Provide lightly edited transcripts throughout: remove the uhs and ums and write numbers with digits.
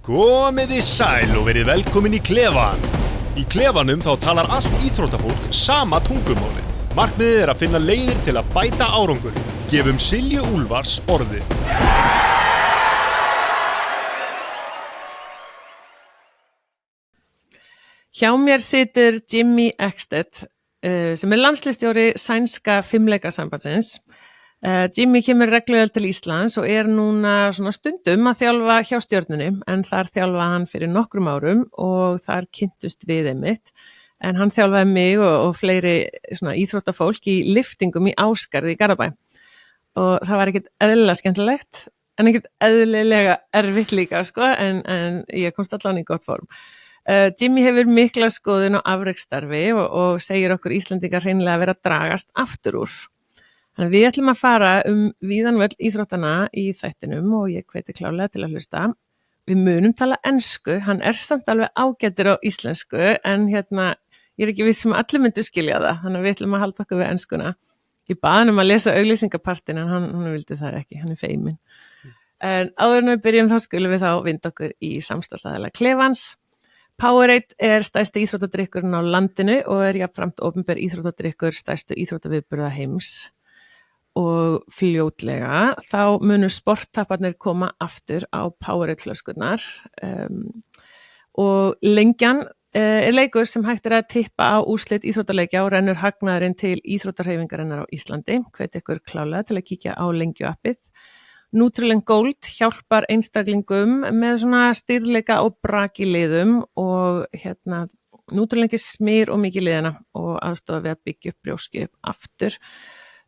Komiði sæl og verið velkomin í klefan. Í klefanum þá talar allt íþróttafólk sama tungumálið. Markmiðið að finna leiðir til að bæta árangur. Gefum Silju Úlfars orðið. Hjá mér situr Jimmy Ekstedt, sem landsliðsstjóri sænska fimleikasambandsins. Jimmy kemur reglulega til Íslands og núna svona stundum að þjálfa hjá stjörnunni, en þar þjálfaði hann fyrir nokkrum árum og þar kynntust við einmitt. En hann þjálfaði mig og fleiri svona íþróttafólk í liftingum í Ásgarði í Garðabæ. Og það var ekkert eðlilega skemmtilegt, en ekkert eðlilega erfitt líka, sko, en ég komst allan í gott form. Jimmy hefur mikla skoðun á afreksstarfi og segir okkur Íslandingar hreinlega að vera að dragast aftur úr. Þannig að við ætlum að fara víðan völl íþróttana í þættinum og ég hveti klárlega til að hlusta. Við munum tala ensku, hann samt alveg ágætur á íslensku, en ég ekki viss að allir myndu skilja það, þannig að við ætlum að halda okkur við enskuna. Ég bað hann að lesa auglýsingapartin, en hann vildi það ekki, hann feiminn. En áður en við byrjum þá skulum við þá vinda okkur í samstarfsaðila klefans. Powerade stærsti íþróttadrykkurinn á landinu og jafnframt opinber íþróttadrykkur stærstu íþróttaviðburða heims. Og fljótlega þá munu sporttapparnir koma aftur á Powerade flöskurnar og lengjan leikur sem hægt að tippa á úrslit íþróttaleikja og rennur hagnaðurinn til íþróttahreyfingarinnar á Íslandi. Hvet ykkur klárlega til að kíkja á lengjuappið. Nutrileng Gold hjálpar einstaklingum með svona stýrleika og brak í liðum og Nutrileng smyr og mikið liðina og aðstofa við að byggja upp brjóski upp aftur.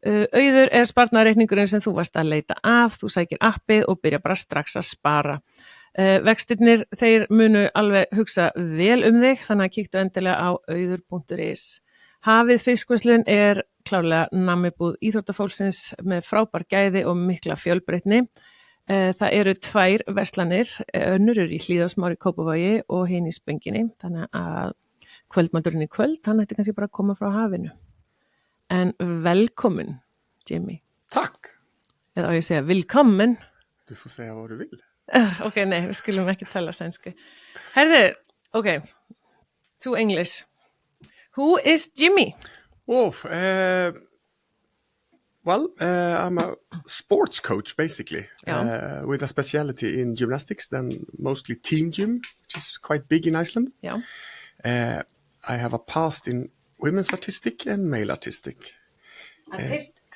Auður sparnaðarreikningurinn sem þú varst að leita af, þú sækir appið og byrja bara strax að spara. Vextirnir, þeir munu alveg hugsa vel þig, þannig að kíktu endilega á auður.is. Hafið fiskvinnslan klárlega nammibúð íþróttafólksins með frábær gæði og mikla fjölbreytni. Það eru tvær verslanir, önnur í Hlíðasmári Kópavogi og hin í Spönginni, þannig að kvöldmaturinn í kvöld, hann ætti kannski bara að koma frá hafinu. En velkommen, Jimmy. Tack. Eða á ég segja velkommen. Du får säga vad du vill. Okay, nej, vi skulle inte tala svenska. Herðu, okay. To English. Who is Jimmy? I'm a sports coach, basically, Yeah. with a specialty in gymnastics, then mostly team gym, which is quite big in Iceland. Yeah. I have a past in women's artistic and male artistic.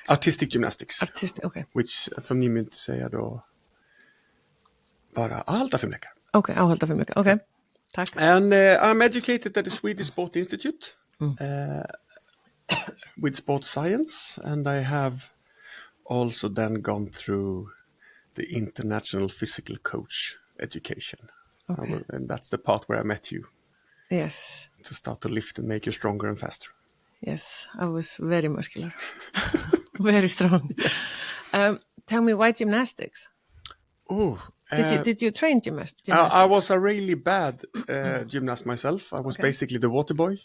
Artistic gymnastics. Artistic, okay. Which, som ni myndi säga då, bara áhalda fimleikar. Okay, áhalda fimleikar, okay. Tack. And I'm educated at the Swedish Sport Institute with sports science, and I have also then gone through the international physical coach education. Okay. And that's the part where I met you. Yes. To start to lift and make you stronger and faster. Yes, I was very muscular. Very strong. Yes. Tell me, why gymnastics? Did you train gymnastics? I was a really bad gymnast myself. I was basically the water boy,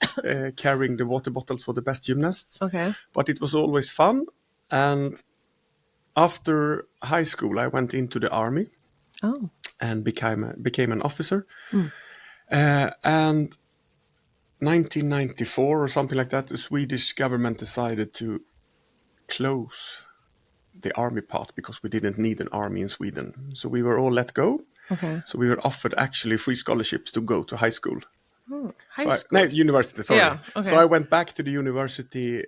carrying the water bottles for the best gymnasts. Okay. But it was always fun. And after high school, I went into the army. Oh. And became an officer. And 1994 or something like that, the Swedish government decided to close the army part because we didn't need an army in Sweden. So we were all let go. Okay. So we were offered actually free scholarships to go to high school. High school? University, sorry. Yeah, okay. So I went back to the university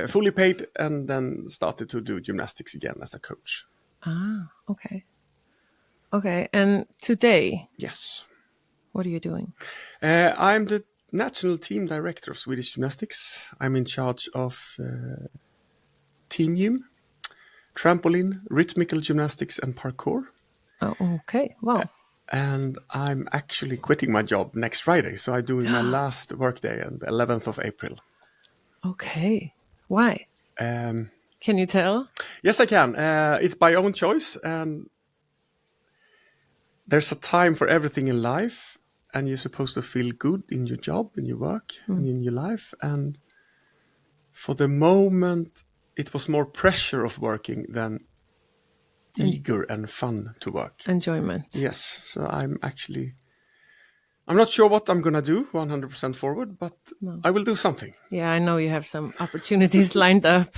fully paid and then started to do gymnastics again as a coach. Ah, okay. Okay, and today? Yes. What are you doing? I'm the national team director of Swedish gymnastics. I'm in charge of team gym, trampoline, rhythmical gymnastics, and parkour. Oh, okay. Wow. And I'm actually quitting my job next Friday, so I'm doing my last workday on the 11th of April. Okay. Why? Can you tell? Yes, I can. It's by own choice, and there's a time for everything in life. And you're supposed to feel good in your job, in your work, and in your life. And for the moment, it was more pressure of working than eager and fun to work. Enjoyment. Yes, so I'm not sure what I'm going to do 100% forward, but I will do something. Yeah, I know you have some opportunities lined up.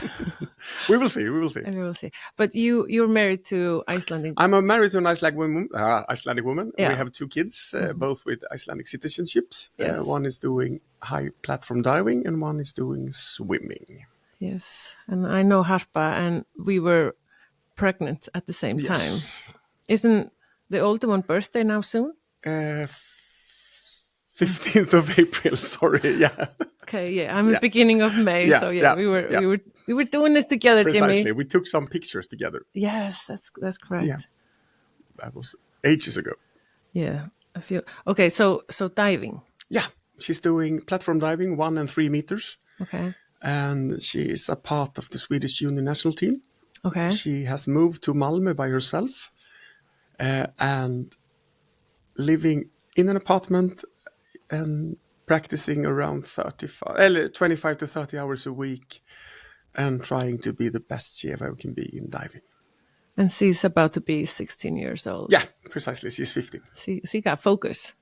We will see. We will see. But you're married to Icelandic. I'm married to an Icelandic woman. Yeah. We have 2 kids, both with Icelandic citizenships. Yes. One is doing high platform diving and one is doing swimming. Yes, and I know Harpa, and we were pregnant at the same time. Isn't the older one birthday now soon? 15th of April, sorry, yeah. Okay, yeah, I'm at beginning of May, so we were doing this together, Precisely. Jimmy. We took some pictures together. Yes, that's correct. Yeah, that was ages ago. Yeah, a few. Okay, so diving. Yeah, she's doing platform diving 1 and 3 meters. Okay. And she is a part of the Swedish junior national team. Okay. She has moved to Malmö by herself and living in an apartment and practicing around 25 to 30 hours a week and trying to be the best she ever can be in diving. And she's about to be 16 years old. Yeah, precisely. She's 15. She got focus.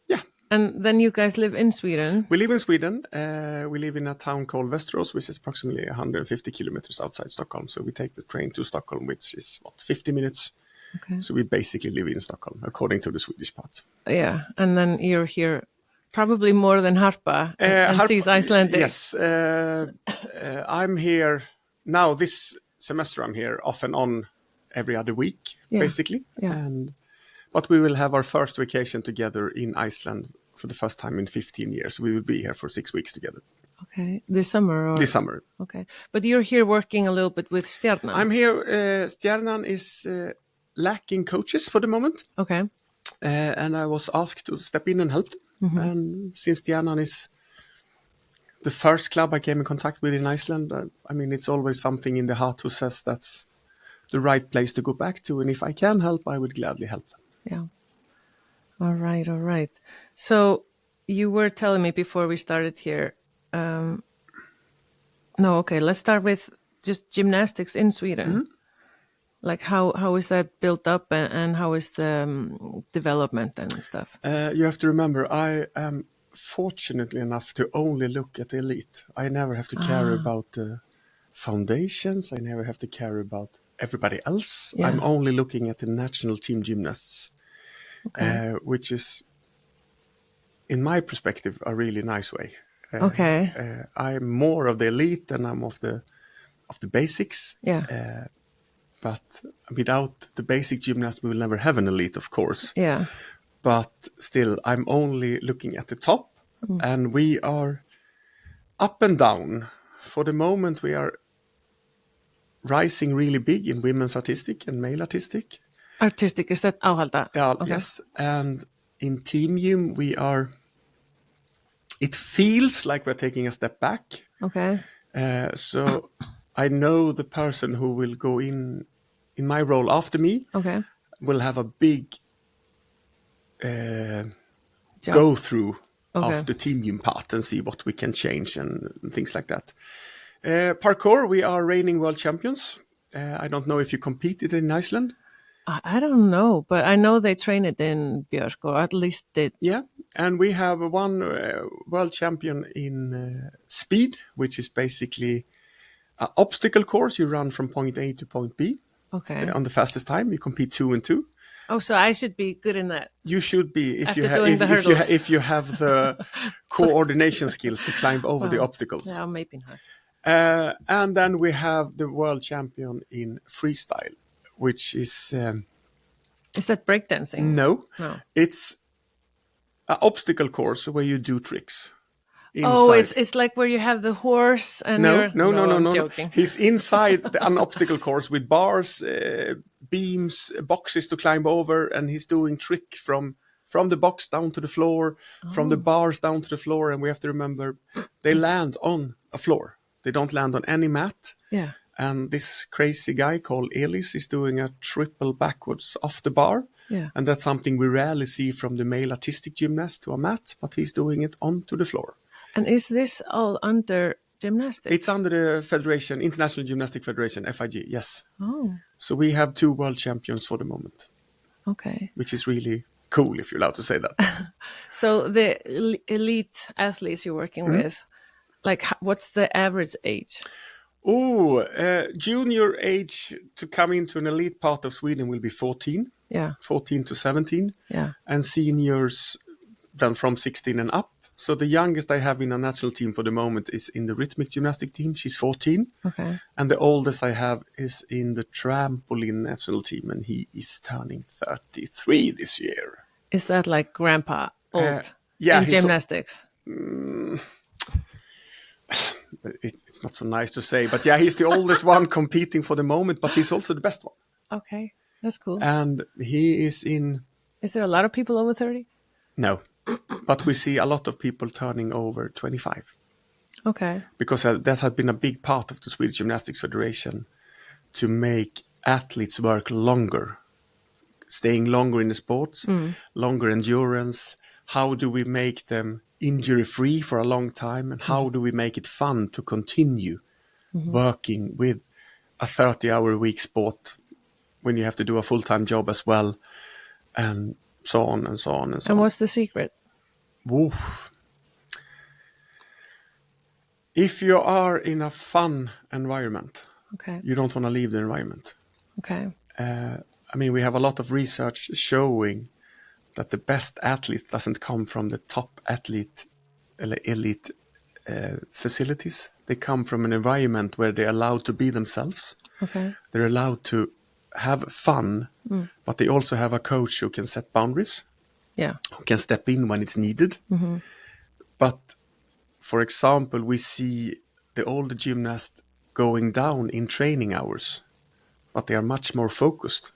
Yeah. And then you guys live in Sweden. We live in Sweden. We live in a town called Västerås, which is approximately 150 kilometers outside Stockholm. So we take the train to Stockholm, which is 50 minutes. Okay. So we basically live in Stockholm, according to the Swedish part. Yeah, and then you're here probably more than Harpa, and she's Icelandic. Yes, I'm here now. This semester I'm here off and on every other week, basically. Yeah. But we will have our first vacation together in Iceland for the first time in 15 years. We will be here for 6 weeks together. Okay, this summer? Or? This summer. Okay, but you're here working a little bit with Stjarnan. I'm here. Stjarnan is lacking coaches for the moment. Okay. And I was asked to step in and help them. Mm-hmm. And since Stjarnan is the first club I came in contact with in Iceland, I mean, it's always something in the heart who says that's the right place to go back to. And if I can help, I would gladly help them. Yeah. All right. So you were telling me before we started here. Let's start with just gymnastics in Sweden. Mm-hmm. Like how is that built up and how is the development and stuff? You have to remember, I am fortunately enough to only look at the elite. I never have to care about the foundations. I never have to care about everybody else. Yeah. I'm only looking at the national team gymnasts. Okay. Which is, in my perspective, a really nice way. I'm more of the elite than I'm of the basics. Yeah. But without the basic gymnast, we will never have an elite, of course. Yeah. But still, I'm only looking at the top, and we are up and down. For the moment, we are rising really big in women's artistic and male artistic. Artistic, is that áhalda? Yeah, okay. Yes. And in team gym, it feels like we're taking a step back. Okay. So I know the person who will go in my role after me will have a big go through of the team gym part and see what we can change and things like that. Parkour, we are reigning world champions. I don't know if you competed in Iceland. I don't know, but I know they train it in Björk, or at least did. Yeah, and we have one world champion in speed, which is basically an obstacle course. You run from point A to point B. Okay. On the fastest time, you compete 2 and 2. Oh, so I should be good in that. You should be if you have the coordination skills to climb over the obstacles. Yeah, maybe not. And then we have the world champion in freestyle, which is that breakdancing? No. It's an obstacle course where you do tricks. Inside. Oh, it's like where you have the horse and no. I'm joking. He's inside an obstacle course with bars, beams, boxes to climb over, and he's doing trick from the box down to the floor, from the bars down to the floor, and we have to remember they land on a floor. They don't land on any mat. Yeah. And this crazy guy called Elis is doing a triple backwards off the bar. Yeah. And that's something we rarely see from the male artistic gymnast to a mat, but he's doing it onto the floor. And is this all under gymnastics? It's under the Federation, International Gymnastic Federation, FIG, yes. Oh. So we have 2 world champions for the moment, Okay. which is really cool, if you're allowed to say that. So the elite athletes you're working with, like what's the average age? Junior age to come into an elite part of Sweden will be 14. Yeah. 14 to 17. Yeah. And seniors then from 16 and up. So the youngest I have in a national team for the moment is in the rhythmic gymnastic team. She's 14. Okay. And the oldest I have is in the trampoline national team, and he is turning 33 this year. Is that like grandpa old yeah, in gymnastics? It's not so nice to say, but yeah, he's the oldest one competing for the moment, but he's also the best one. Okay, that's cool. And he is in... Is there a lot of people over 30? No, but we see a lot of people turning over 25. Okay. Because that has been a big part of the Swedish Gymnastics Federation to make athletes work longer, staying longer in the sports, longer endurance. How do we make them injury-free for a long time? And how do we make it fun to continue working with a 30-hour-a-week sport when you have to do a full-time job as well, and so on and so on and so on. And what's the secret? Oof. If you are in a fun environment, Okay. you don't want to leave the environment. Okay. I mean, we have a lot of research showing that the best athlete doesn't come from the top elite facilities. They come from an environment where they're allowed to be themselves. Okay. They're allowed to have fun, but they also have a coach who can set boundaries, Yeah. who can step in when it's needed. But, for example, we see the older gymnasts going down in training hours, but they are much more focused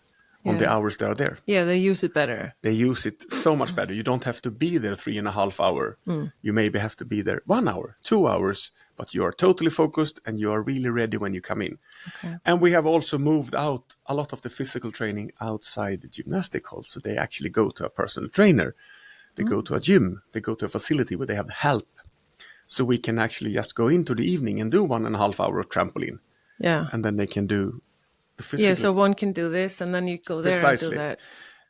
on the hours they are there. Yeah, they use it better. They use it so much better. You don't have to be there 3.5 hours. You maybe have to be there 1 hour, 2 hours, but you are totally focused and you are really ready when you come in. Okay. And we have also moved out a lot of the physical training outside the gymnastic hall. So they actually go to a personal trainer. They go to a gym. They go to a facility where they have help. So we can actually just go into the evening and do 1.5 hours of trampoline. Yeah. And then they can do the physical. Yeah, so one can do this and then you go there Precisely. and do that.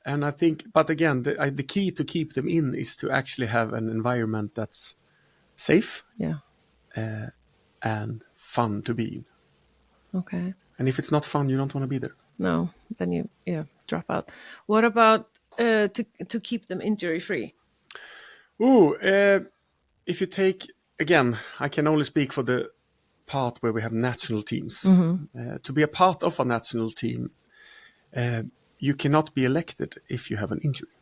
And I think, but again, the key to keep them in is to actually have an environment that's safe Yeah. and fun to be in. Okay. And if it's not fun, you don't want to be there. No, then you drop out. What about to keep them injury free? If you take, again, I can only speak for the part where we have national teams. To be a part of a national team, you cannot be elected if you have an injury.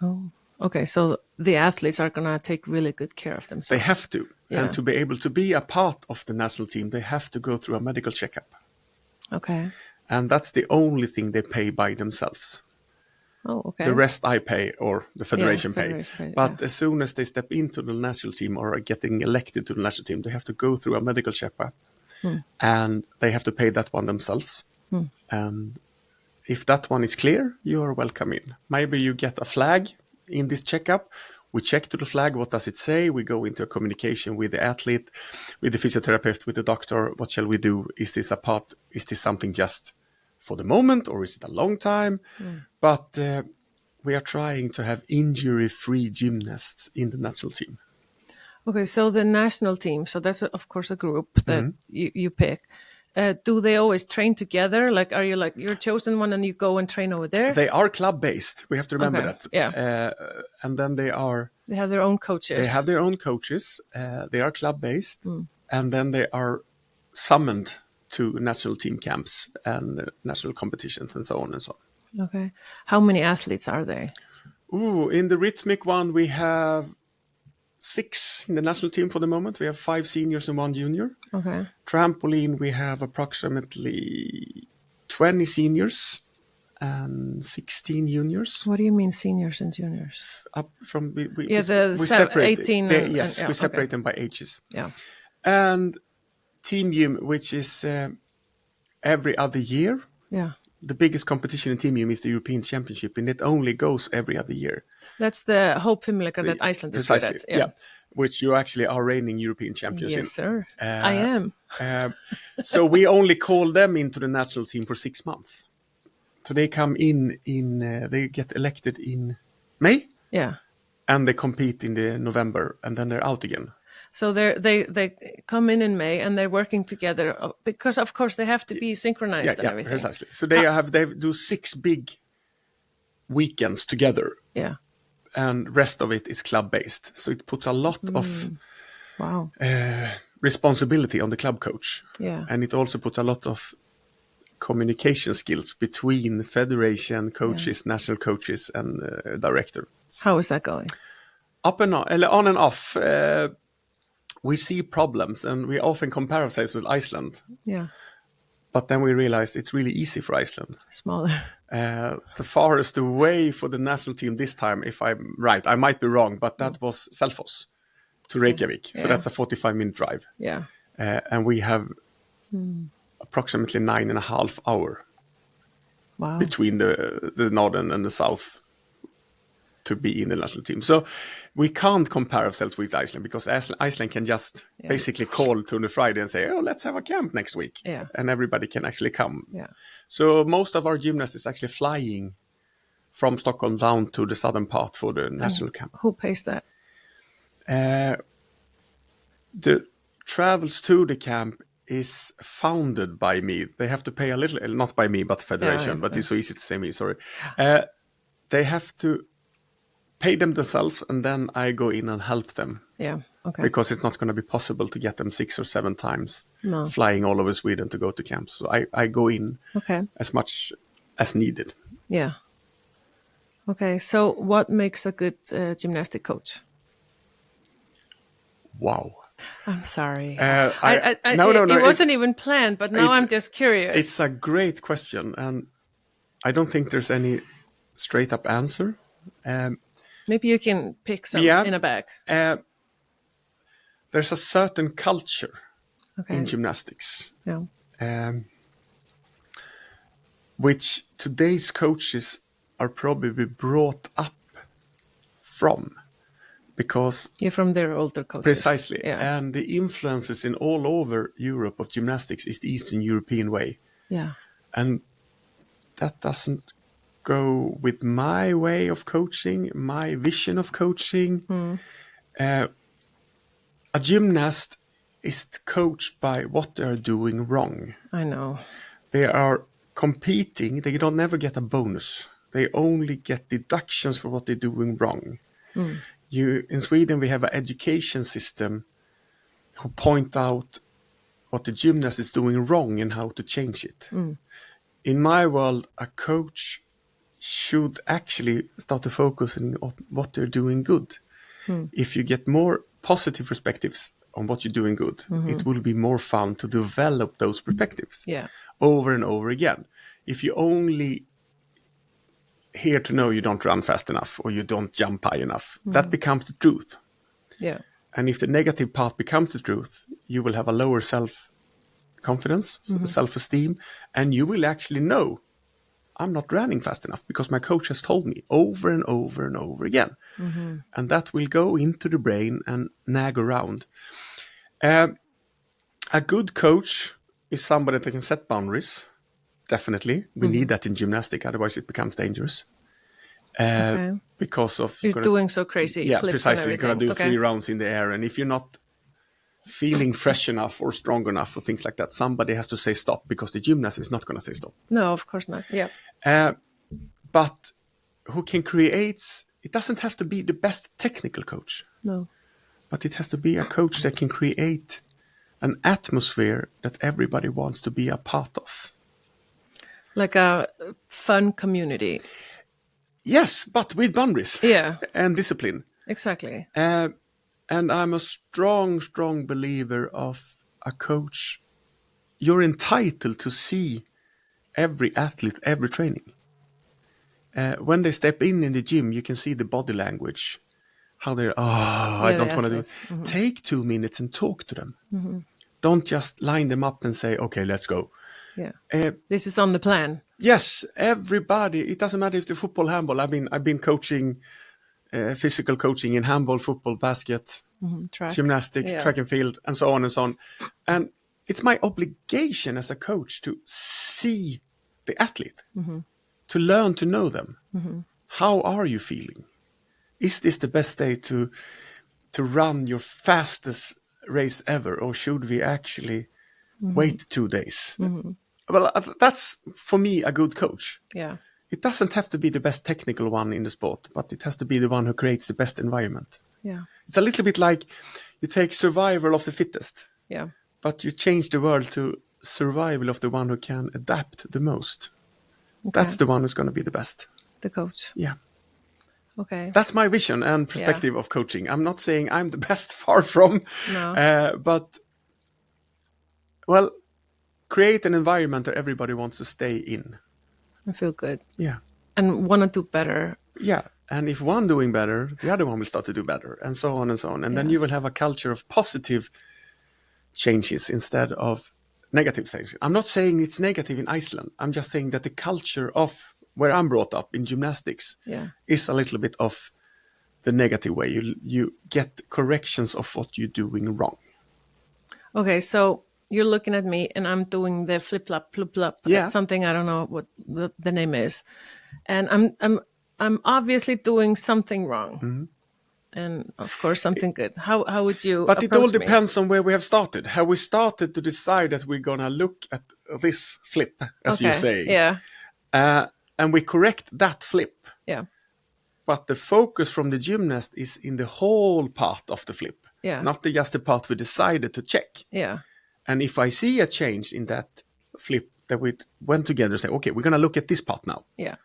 Oh, okay. So the athletes are going to take really good care of themselves. They have to. Yeah. And to be able to be a part of the national team, they have to go through a medical checkup. Okay. And that's the only thing they pay by themselves. Oh, okay. The rest I pay, or the federation pay. Federation pay, But as soon as they step into the national team or are getting elected to the national team, they have to go through a medical checkup. And they have to pay that one themselves. And if that one is clear, you are welcome in. Maybe you get a flag in this checkup. We check to the flag, what does it say? We go into a communication with the athlete, with the physiotherapist, with the doctor. What shall we do? Is this something just for the moment, or is it a long time? But we are trying to have injury-free gymnasts in the national team. Okay, so the national team, so that's of course a group that you pick. Do they always train together? Like, are you like, you're chosen one and you go and train over there? They are club-based. We have to remember that. Yeah. And then they have their own coaches. They have their own coaches. They are club-based. And then they are summoned to national team camps and national competitions and so on and so on. Okay. How many athletes are there? In the rhythmic one, we have 6 in the national team for the moment. We have 5 seniors and 1 junior. Okay. Trampoline, we have approximately 20 seniors and 16 juniors. What do you mean seniors and juniors? Up from we separate 18. We separate them by ages. Yeah. And team gym, which is every other year. Yeah. The biggest competition in team gym is the European Championship, and it only goes every other year. That's the Hope Fimleikar that Iceland is good at. Yeah. which you actually are reigning European champions in. Yes, sir. I am. So we only call them into the national team for 6 months. So they come in they get elected in May. Yeah. And they compete in the November, and then they're out again. So they come in May, and they're working together because, of course, they have to be synchronized and everything. Precisely. So they do 6 big weekends together. Yeah. And rest of it is club based. So it puts a lot of responsibility on the club coach. Yeah. And it also puts a lot of communication skills between the federation coaches, national coaches, and director. How is that going? On and off. We see problems, and we often compare ourselves with Iceland. Yeah. But then we realized it's really easy for Iceland. Smaller. The farthest away for the national team this time, if I'm right, I might be wrong, but that was Selfoss to Reykjavik. So that's a 45-minute drive. Yeah. And we have approximately 9.5 hours between the northern and the south to be in the national team. So we can't compare ourselves with Iceland, because Iceland can just basically call to the Friday and say, oh, let's have a camp next week. Yeah. And everybody can actually come. Yeah. So most of our gymnasts is actually flying from Stockholm down to the southern part for the national camp. Who pays that? The travels to the camp is funded by me. They have to pay a little, not by me, but the federation, but it's so easy to say me, sorry. They have to pay them themselves, and then I go in and help them. Yeah, okay. Because it's not going to be possible to get them 6 or 7 times flying all over Sweden to go to camps. So I go in as much as needed. Yeah. Okay, so what makes a good gymnastic coach? Wow. I'm sorry. No. It wasn't even planned, but now I'm just curious. It's a great question, and I don't think there's any straight up answer. Maybe you can pick some in a bag. There's a certain culture in gymnastics, which today's coaches are probably brought up from, because you're from their older coaches. Precisely, and the influences in all over Europe of gymnastics is the Eastern European way. Yeah, and that doesn't go with my way of coaching, my vision of coaching. A gymnast is coached by what they are doing wrong. I know. They are competing. They don't never get a bonus. They only get deductions for what they're doing wrong. In Sweden, we have an education system who point out what the gymnast is doing wrong and how to change it. In my world, a coach should actually start to focus on what they're doing good. If you get more positive perspectives on what you're doing good, it will be more fun to develop those perspectives over and over again. If you only hear to know you don't run fast enough or you don't jump high enough, that becomes the truth. Yeah. And if the negative part becomes the truth, you will have a lower self-confidence, self-esteem, and you will actually know, I'm not running fast enough because my coach has told me over and over and over again. And that will go into the brain and nag around. A good coach is somebody that can set boundaries. Definitely. We need that in gymnastics, otherwise it becomes dangerous. Because of... You're doing so crazy. Yeah, flips precisely. You're going to do 3 rounds in the air. And if you're not feeling fresh enough or strong enough or things like that, somebody has to say stop, because the gymnast is not going to say stop. No, of course not. Yeah. But who can create... It doesn't have to be the best technical coach. No. But it has to be a coach that can create an atmosphere that everybody wants to be a part of. Like a fun community. Yes, but with boundaries. Yeah. And discipline. Exactly. And I'm a strong, strong believer of a coach. You're entitled to see every athlete, every training. When they step in the gym, you can see the body language. How they're, I don't want to do it. Take 2 minutes and talk to them. Don't just line them up and say, okay, let's go. Yeah. This is on the plan. Yes, everybody. It doesn't matter if they're football, handball. I've been coaching physical coaching in handball, football, basket, Track. gymnastics, Yeah. track and field, and so on and so on. And it's my obligation as a coach to see the athlete, to learn to know them. How are you feeling? Is this the best day to run your fastest race ever, or should we actually wait 2 days? Well, that's for me a good coach. Yeah. It doesn't have to be the best technical one in the sport, but it has to be the one who creates the best environment. Yeah. It's a little bit like you take survival of the fittest, Yeah. but you change the world to survival of the one who can adapt the most. Okay. That's the one who's going to be the best. The coach. Yeah. Okay. That's my vision and perspective of coaching. I'm not saying I'm the best, far from. No. But, well, create an environment where everybody wants to stay in. I feel good. Yeah. And want to do better. Yeah. And if one doing better, the other one will start to do better, and so on and so on. And then you will have a culture of positive changes instead of negative changes. I'm not saying it's negative in Iceland. I'm just saying that the culture of where I'm brought up in gymnastics is a little bit of the negative way. You get corrections of what you're doing wrong. Okay, so you're looking at me and I'm doing the flip-flop, flip-flop. Yeah. Something I don't know what the name is. And I'm obviously doing something wrong. And of course something good. How would you But it all approach me? depends on where we have started. How we started to decide that we're going to look at this flip, as you say. Yeah. And we correct that flip. Yeah. But the focus from the gymnast is in the whole part of the flip. Yeah. Not just the part we decided to check. Yeah. And if I see a change in that flip that we went together and say, okay, we're going to look at this part now. Yeah.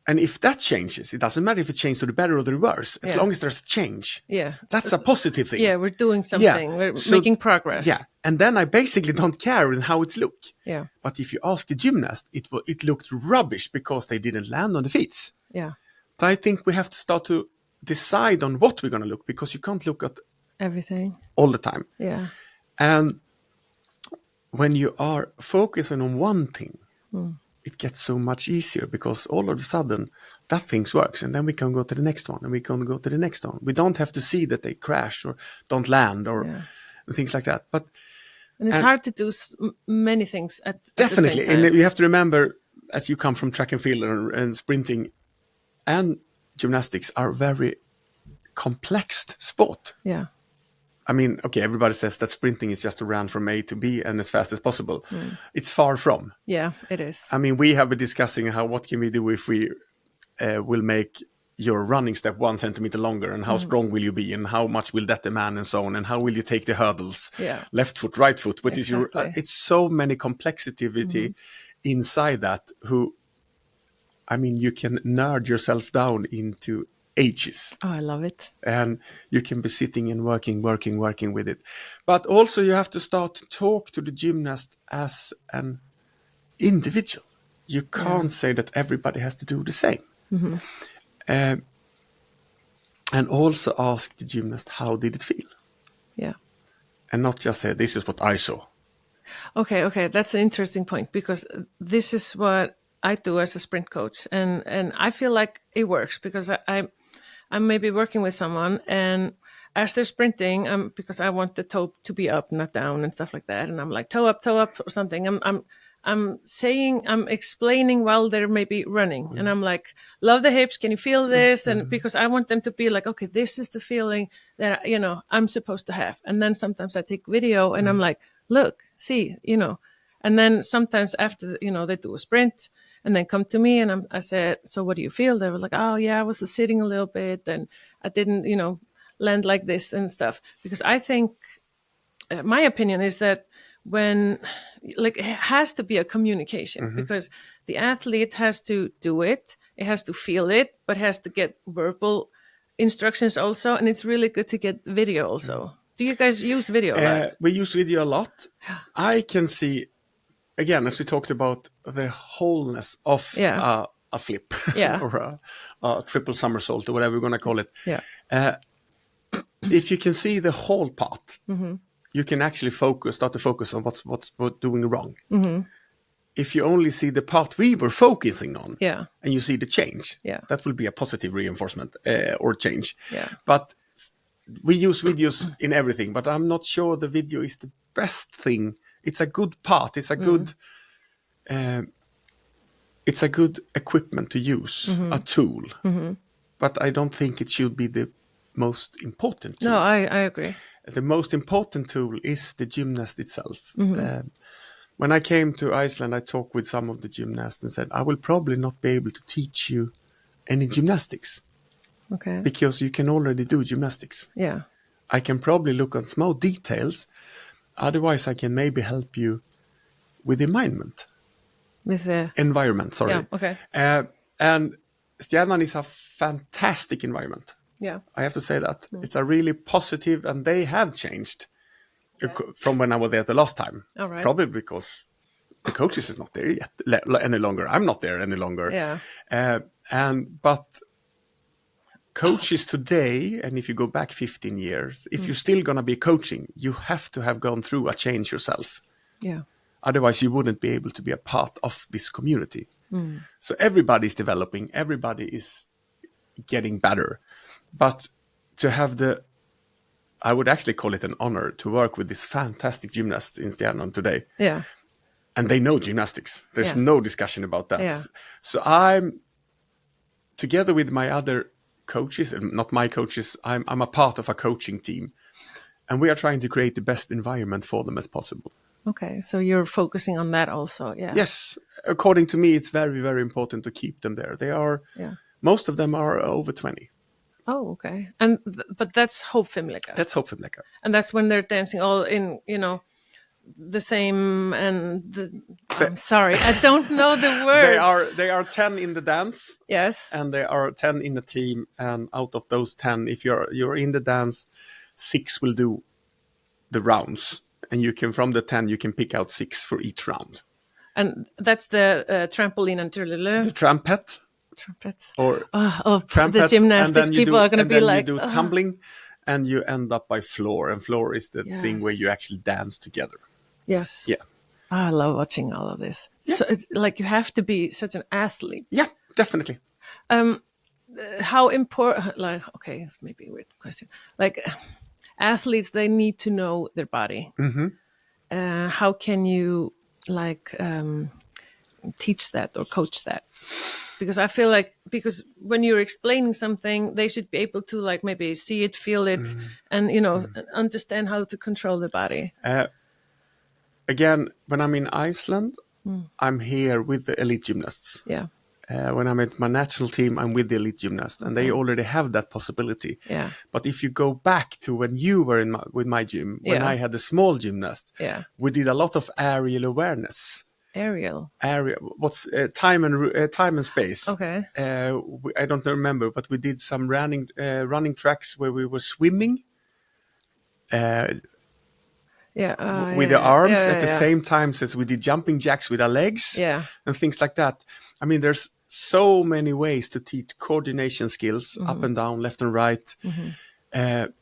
And if that changes, it doesn't matter if it changes to the better or the worse, as long as there's a change. Yeah. That's a positive thing. Yeah, we're doing something. We're So- making progress. Yeah. And then I basically don't care in how it's look. Yeah. But if you ask the gymnast, it looked rubbish because they didn't land on the feet. Yeah. But I think we have to start to decide on what we're going to look, because you can't look at Everything. all the time. Yeah. And when you are focusing on one thing, it gets so much easier, because all of a sudden that thing works, and then we can go to the next one, and we can go to the next one. We don't have to see that they crash or don't land or things like that. But And it's hard to do many things at definitely, the same time. and you have to remember, as you come from track and field and sprinting, and gymnastics are very complex sport. Yeah. I mean, okay, everybody says that sprinting is just to run from A to B and as fast as possible. It's far from. Yeah, it is. I mean, we have been discussing what can we do if we will make your running step 1 centimeter longer, and how strong will you be, and how much will that demand, and so on, and how will you take the hurdles, left foot, right foot, which is your, it's so many complexity inside that, I mean, you can nerd yourself down into ages. Oh, I love it. And you can be sitting and working with it. But also you have to start to talk to the gymnast as an individual. You can't say that everybody has to do the same. And also ask the gymnast, how did it feel? Yeah. And not just say, this is what I saw. Okay. That's an interesting point, because this is what I do as a sprint coach. And I feel like it works, because I'm maybe working with someone, and as they're sprinting, because I want the toe to be up, not down, and stuff like that. And I'm like, toe up or something. I'm explaining while they're maybe running. And I'm like, love the hips. Can you feel this? And because I want them to be like, okay, this is the feeling that, I'm supposed to have. And then sometimes I take video and I'm like, look, see, and then sometimes after, they do a sprint and then come to me and I said, so what do you feel? They were like, oh yeah, I was sitting a little bit and I didn't, land like this and stuff. Because I think, my opinion is that when, it has to be a communication, because the athlete has to do it, it has to feel it, but has to get verbal instructions also. And it's really good to get video also. Do you guys use video? Right? We use video a lot. I can see, again, as we talked about, the wholeness of a flip or a triple somersault or whatever we're going to call it. Yeah. If you can see the whole part, you can actually start to focus on what's doing wrong. if you only see the part we were focusing on, Yeah. and you see the change, Yeah. that will be a positive reinforcement or change. Yeah. But we use videos in everything, but I'm not sure the video is the best thing. It's a good part. It's a good. It's a good equipment to use, a tool. But I don't think it should be the most important tool. No, I agree. The most important tool is the gymnast itself. When I came to Iceland, I talked with some of the gymnasts and said, I will probably not be able to teach you any gymnastics Okay. because you can already do gymnastics. Yeah. I can probably look on small details. Otherwise, I can maybe help you with With the environment. Sorry. Yeah, okay. And Stjärnan is a fantastic environment. Yeah. I have to say that. It's a really positive, and they have changed from when I was there the last time. All right. Probably because the coaches is not there yet any longer. I'm not there any longer. Yeah. But coaches today, and if you go back 15 years, if you're still going to be coaching, you have to have gone through a change yourself. Yeah. Otherwise, you wouldn't be able to be a part of this community. So everybody's developing, everybody is getting better. But to have I would actually call it an honor to work with this fantastic gymnast in Stjärnan today. Yeah. And they know gymnastics. There's no discussion about that. Yeah. So I'm, together with my other coaches, and not my coaches, I'm a part of a coaching team. And we are trying to create the best environment for them as possible. Okay. So you're focusing on that also. Yeah. Yes. According to me, it's very, very important to keep them there. Most of them are over 20. Oh, okay. And but that's Hope Fimleika. That's Hope Fimleika. And that's when they're dancing all in, the same I'm sorry, I don't know the word. They are 10 in the dance. Yes. And there are 10 in the team, and out of those 10, if you're in the dance, 6 will do the rounds, and from the 10 you can pick out 6 for each round. And that's the trampoline and The trumpet or trumpet, the gymnastics people are going to be like, you do tumbling, and you end up by floor, and floor is the thing where you actually dance together. Yes. Yeah. I love watching all of this. Yeah. So it's like you have to be such an athlete. Yeah, definitely. How important, okay, it's maybe a weird question. Athletes, they need to know their body. How can you teach that or coach that? Because I feel because when you're explaining something, they should be able to maybe see it, feel it, and understand how to control the body. Again, when I'm in Iceland, I'm here with the elite gymnasts. Yeah. When I'm at my national team, I'm with the elite gymnasts, and they already have that possibility. Yeah. But if you go back to when you were with my gym, when I had a small gymnast, we did a lot of aerial awareness. What's time and space? Okay. I don't remember, but we did some running tracks where we were swimming. With the arms at the same time as we did jumping jacks with our legs and things like that. I mean, there's so many ways to teach coordination skills, up and down, left and right, and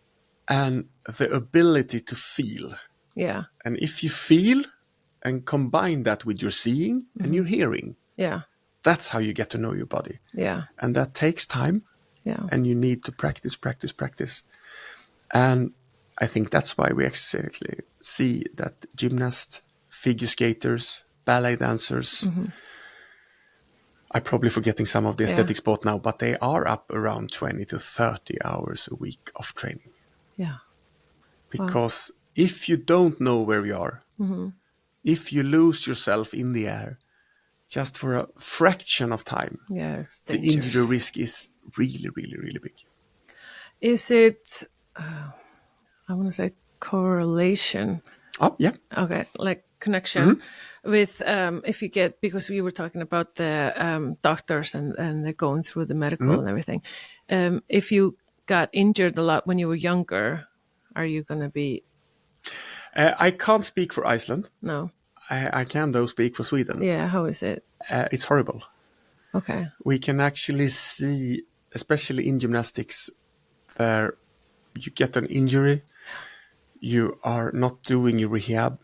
the ability to feel. Yeah. And if you feel and combine that with your seeing and your hearing, that's how you get to know your body. Yeah. And that takes time. Yeah. And you need to practice. And I think that's why we actually see that gymnasts, figure skaters, ballet dancers, I'm probably forgetting some of the aesthetic sport now, but they are up around 20 to 30 hours a week of training. Yeah. Because if you don't know where you are, if you lose yourself in the air, just for a fraction of time, the injury risk is really, really, really big. Is it... I want to say correlation. Oh, yeah. Okay, connection with if you get, because we were talking about the doctors and they're going through the medical and everything. If you got injured a lot when you were younger, are you going to be... I can't speak for Iceland. No. I can, though, speak for Sweden. Yeah, how is it? It's horrible. Okay. We can actually see, especially in gymnastics, there you get an injury, you are not doing your rehab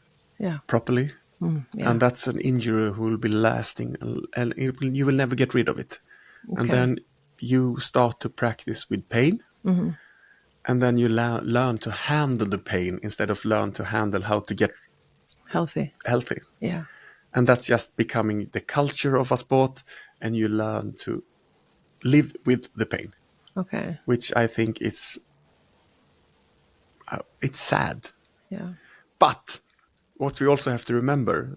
properly, Yeah. And that's an injury who will be lasting, and you will never get rid of it. And Okay. then you start to practice with pain, and then you learn to handle the pain instead of learn to handle how to get Healthy. healthy. Yeah. And that's just becoming the culture of a sport, and you learn to live with the pain, Okay. which I think is it's sad. Yeah. But what we also have to remember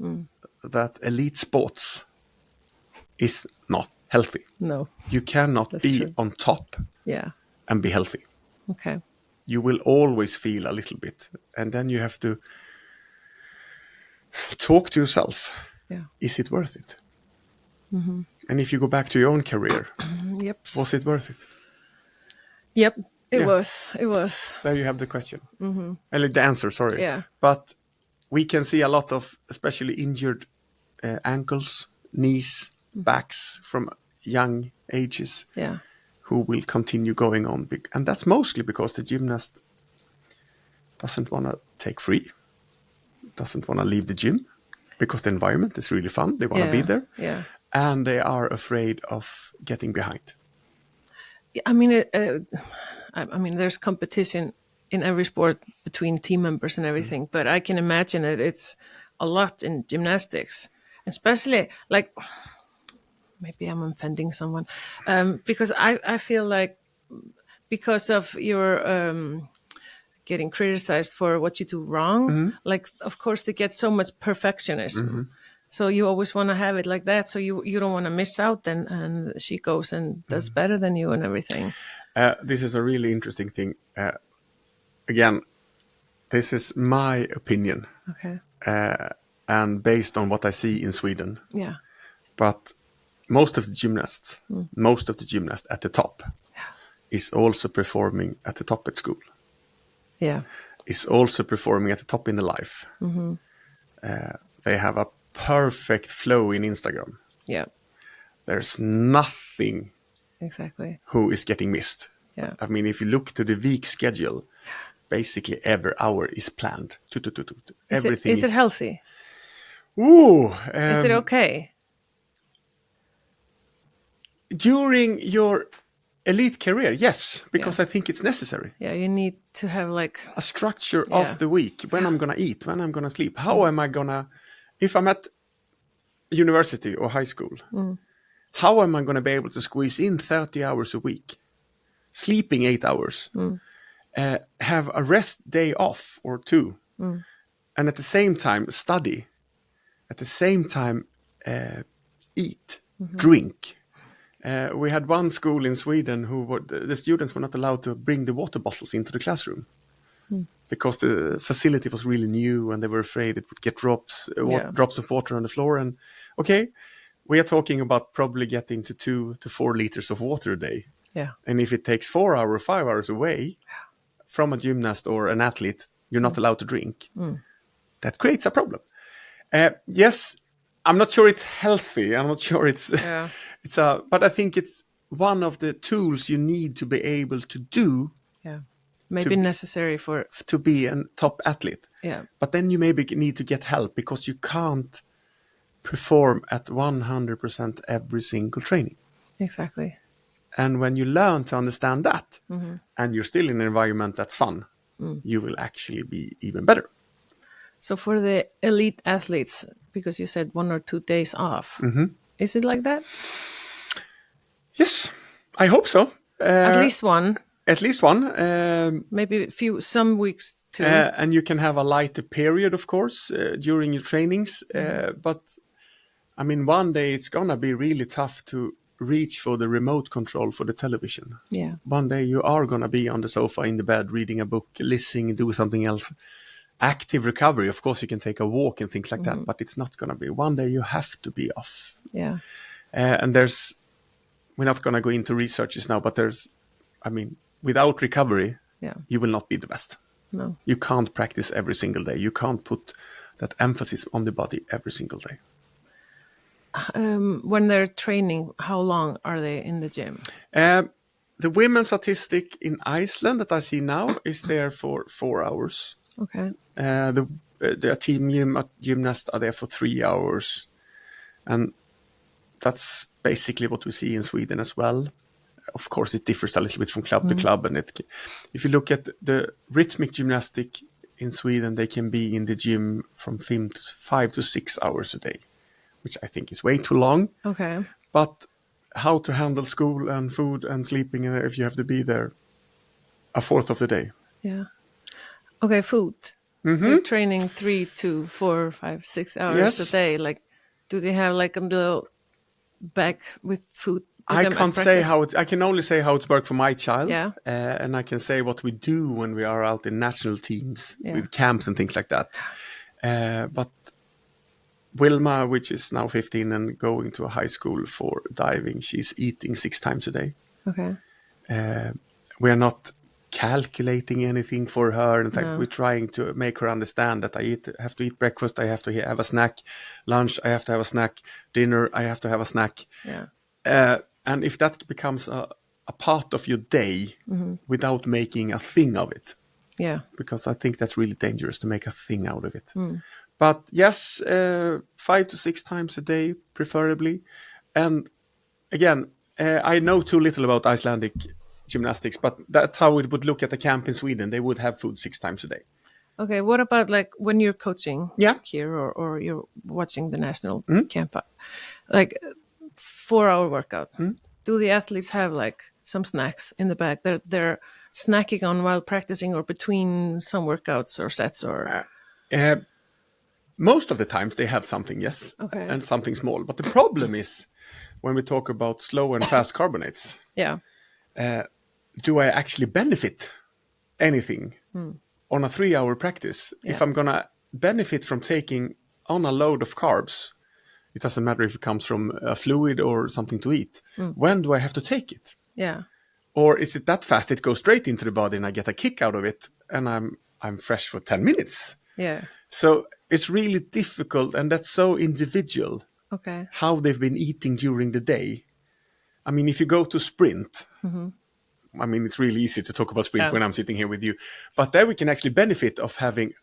that elite sports is not healthy. No. You cannot That's be true. on top Yeah. and be healthy. Okay. You will always feel a little bit, and then you have to talk to yourself. Yeah. Is it worth it? And if you go back to your own career, Yep. was it worth it? Yep. It Yeah. was. It was. There you have the question. The answer, sorry. Yeah. But we can see a lot of especially injured ankles, knees, backs from young ages Yeah. who will continue going on. And that's mostly because the gymnast doesn't want to take free, doesn't want to leave the gym because the environment is really fun. They want to be there. Yeah. And they are afraid of getting behind. I mean, I mean, there's competition in every sport between team members and everything, but I can imagine it's a lot in gymnastics, especially like maybe I'm offending someone because I feel like because of your getting criticized for what you do wrong, like of course they get so much perfectionism. So you always want to have it like that. So you don't want to miss out then. And she goes and does better than you and everything. This is a really interesting thing. Again, this is my opinion Okay. and based on what I see in Sweden. Yeah. But most of the gymnasts at the top is also performing at the top at school. Yeah. Is also performing at the top in the life. They have a perfect flow in Instagram. Yeah. There's nothing Exactly. who is getting missed. Yeah. I mean, if you look to the week schedule, basically every hour is planned. Everything Is it healthy? Ooh, Is it okay? during your elite career, yes, because I think it's necessary. Yeah, you need to have like A structure of the week, when I'm going to eat, when I'm going to sleep. How am I going to, if I'm at university or high school, how am I going to be able to squeeze in 30 hours a week, sleeping 8 hours, have a rest day off or two, and at the same time study, at the same time eat, drink. We had one school in Sweden who the students were not allowed to bring the water bottles into the classroom because the facility was really new and they were afraid it would get drops of water on the floor. And okay, we are talking about probably getting to 2 to 4 liters of water a day. Yeah. And if it takes 4 hours, 5 hours away from a gymnast or an athlete, you're not allowed to drink. That creates a problem. Yes, I'm not sure it's healthy. I'm not sure it's but I think it's one of the tools you need to be able to do. Yeah. Maybe necessary to be a top athlete. Yeah. But then you maybe need to get help because you can't perform at 100% every single training. Exactly. And when you learn to understand that, and you're still in an environment that's fun, you will actually be even better. So for the elite athletes, because you said 1 or 2 days off, is it like that? Yes, I hope so. At least one. At least one. Maybe some weeks too. And you can have a lighter period, of course, during your trainings. But I mean, one day it's going to be really tough to reach for the remote control for the television. Yeah. One day you are going to be on the sofa in the bed, reading a book, listening, do something else. Active recovery, of course, you can take a walk and things like that, but it's not going to be. One day you have to be off. Yeah. And we're not going to go into researches now, but without recovery, you will not be the best. No. You can't practice every single day. You can't put that emphasis on the body every single day. When they're training, how long are they in the gym? The women's statistic in Iceland that I see now is there for 4 hours. Okay. the team gymnasts are there for 3 hours. And that's basically what we see in Sweden as well. Of course, it differs a little bit from club to club. And if you look at the rhythmic gymnastic in Sweden, they can be in the gym from 5 to 6 hours a day, which I think is way too long. Okay. But how to handle school and food and sleeping if you have to be there a fourth of the day. Yeah. Okay, food. You're training 3 to 4, 5, 6 hours Yes. a day. Like, do they have like a little bag with food? I can't say I can only say how it worked for my child. Yeah. And I can say what we do when we are out in national teams with camps and things like that. But Wilma, which is now 15 and going to a high school for diving, she's eating 6 times a day. Okay. We are not calculating anything for her. In fact, we're trying to make her understand that I have to eat breakfast, I have to have a snack, lunch, I have to have a snack, dinner, I have to have a snack. Yeah. And if that becomes a part of your day without making a thing of it, because I think that's really dangerous to make a thing out of it. But yes, 5 to 6 times a day, preferably. And again, I know too little about Icelandic gymnastics, but that's how it would look at the camp in Sweden. They would have food 6 times a day. Okay, what about like when you're coaching here or you're watching the national camp? Like 4-hour workout. Do the athletes have like some snacks in the bag they're snacking on while practicing or between some workouts or sets or? Most of the times they have something, yes, and something small. But the problem is when we talk about slow and fast carbonates. Do I actually benefit anything on a 3-hour practice? If I'm going to benefit from taking on a load of carbs, it doesn't matter if it comes from a fluid or something to eat. When do I have to take it? Yeah. Or is it that fast it goes straight into the body and I get a kick out of it and I'm fresh for 10 minutes? Yeah. So it's really difficult, and that's so individual. Okay. How they've been eating during the day. I mean, if you go to sprint, I mean, it's really easy to talk about sprint when I'm sitting here with you, but there we can actually benefit of having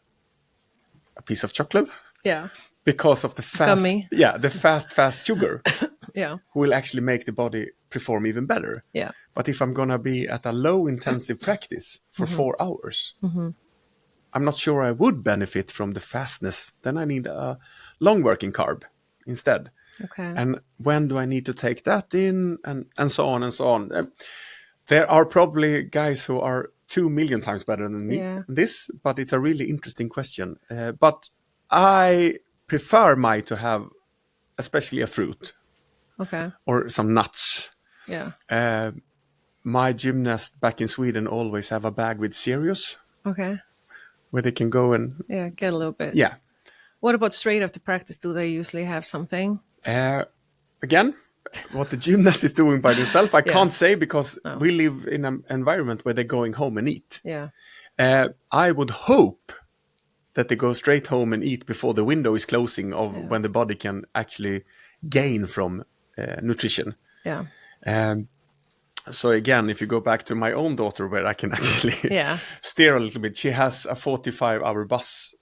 a piece of chocolate. Yeah. Because of the fast, gummy. The fast sugar. Who will actually make the body perform even better. Yeah. But if I'm going to be at a low intensive practice for 4 hours, I'm not sure I would benefit from the fastness. Then I need a long working carb instead. Okay. And when do I need to take that in, and so on and so on. There are probably guys who are 2 million times better than me in this, but it's a really interesting question. But I prefer to have especially a fruit. Okay. Or some nuts. Yeah. My gymnast back in Sweden always have a bag with cereals. Okay. Where they can go and... Yeah, get a little bit. Yeah. What about straight after practice? Do they usually have something? Again, what the gymnast is doing by themselves, I can't say, because we live in an environment where they're going home and eat. Yeah. I would hope that they go straight home and eat before the window is closing of when the body can actually gain from nutrition. Yeah. So again, if you go back to my own daughter, where I can actually steer a little bit, she has a 45-hour bus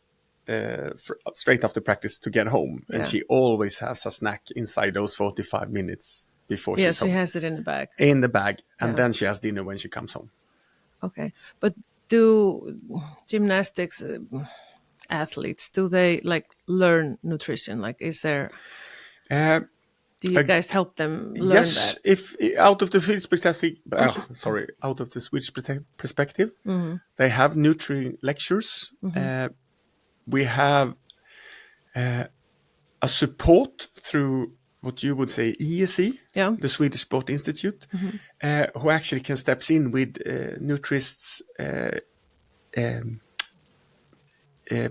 straight after practice to get home, and she always has a snack inside those 45 minutes before she's home. Yes, she has it in the bag. In the bag, and then she has dinner when she comes home. Okay, but do gymnastics athletes, do they like learn nutrition? Like, is there... do you guys help them learn yes, that? If out of the Swedish perspective, out of the Swedish perspective, they have nutri lectures. We have a support through what you would say ESE, the Swedish Sport Institute, who actually can step in with nutrists,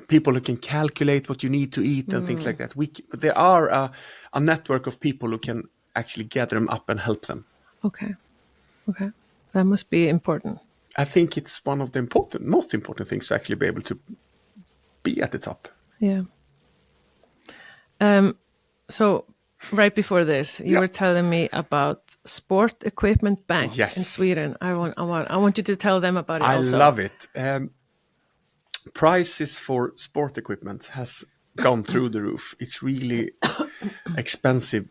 people who can calculate what you need to eat and things like that. There are a network of people who can actually gather them up and help them. Okay. That must be important. I think it's one of the most important things to actually be able to be at the top. Yeah. So right before this, you were telling me about Sport Equipment Bank in Sweden. I want you to tell them about it also. I love it. prices for sport equipment has gone through the roof. It's really expensive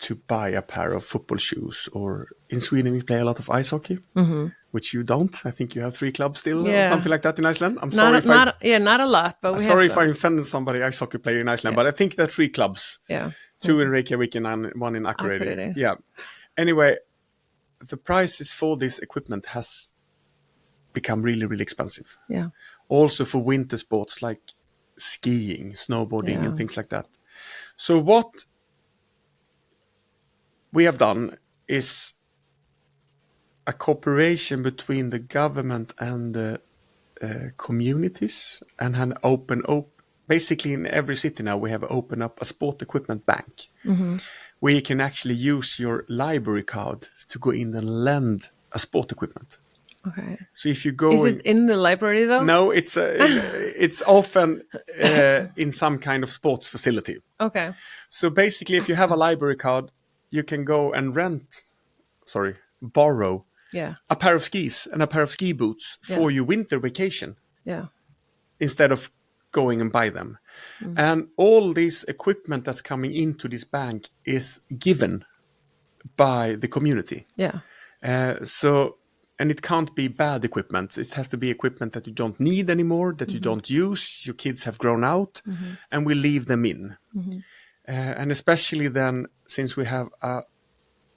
to buy a pair of football shoes, or in Sweden we play a lot of ice hockey, which you don't. I think you have 3 clubs still, or something like that in Iceland. I'm sorry not a lot, but sorry if I offended somebody ice hockey player in Iceland, but I think there are 3 clubs. Yeah. 2 in Reykjavik and 1 in Akureyri. Akureyri. Yeah. Anyway, the prices for this equipment has become really, really expensive. Yeah. Also for winter sports like skiing, snowboarding, and things like that. So what we have done is a cooperation between the government and the communities, and basically in every city now we have opened up a sport equipment bank where you can actually use your library card to go in and lend a sport equipment. Okay. So if you go, is it in the library though? No, it's often in some kind of sports facility. Okay. So basically, if you have a library card, you can go and borrow a pair of skis and a pair of ski boots for your winter vacation. Yeah. Instead of going and buy them. And all this equipment that's coming into this bank is given by the community. Yeah. And it can't be bad equipment. It has to be equipment that you don't need anymore, that you don't use, your kids have grown out, and we leave them in. And especially then, since we have a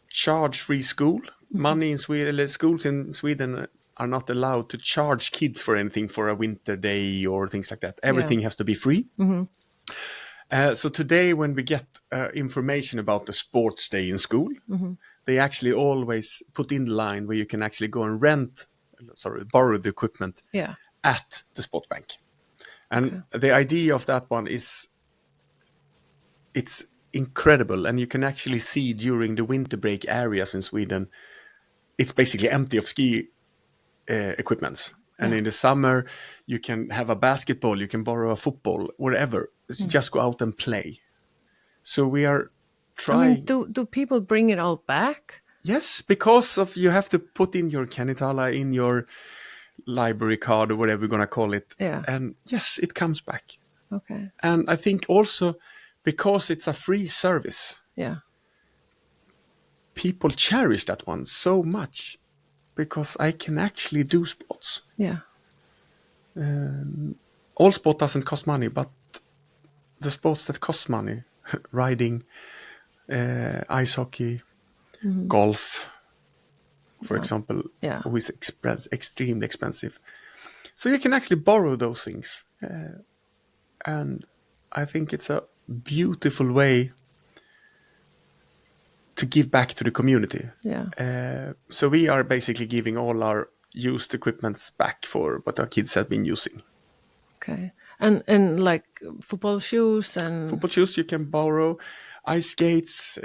charge-free school, money in Sweden, schools in Sweden are not allowed to charge kids for anything for a winter day or things like that. Everything has to be free. So today when we get information about the sports day in school, they actually always put in the line where you can actually go and borrow the equipment at the sport bank. And the idea of that one is, it's incredible. And you can actually see during the winter break areas in Sweden, it's basically empty of ski equipments. And in the summer, you can have a basketball, you can borrow a football, whatever. Just go out and play. So we are trying. Do people bring it all back? Yes, because of you have to put in your Kenitala, in your library card or whatever we're going to call it. Yeah. And yes, it comes back. Okay. And I think also because it's a free service. Yeah. People cherish that one so much because I can actually do sports. Yeah. All sport doesn't cost money, but the sports that cost money, riding, ice hockey, golf, for example, always extremely expensive. So you can actually borrow those things. And I think it's a beautiful way to give back to the community. Yeah. So we are basically giving all our used equipments back for what our kids have been using. Okay. And like football shoes and... Football shoes you can borrow, ice skates.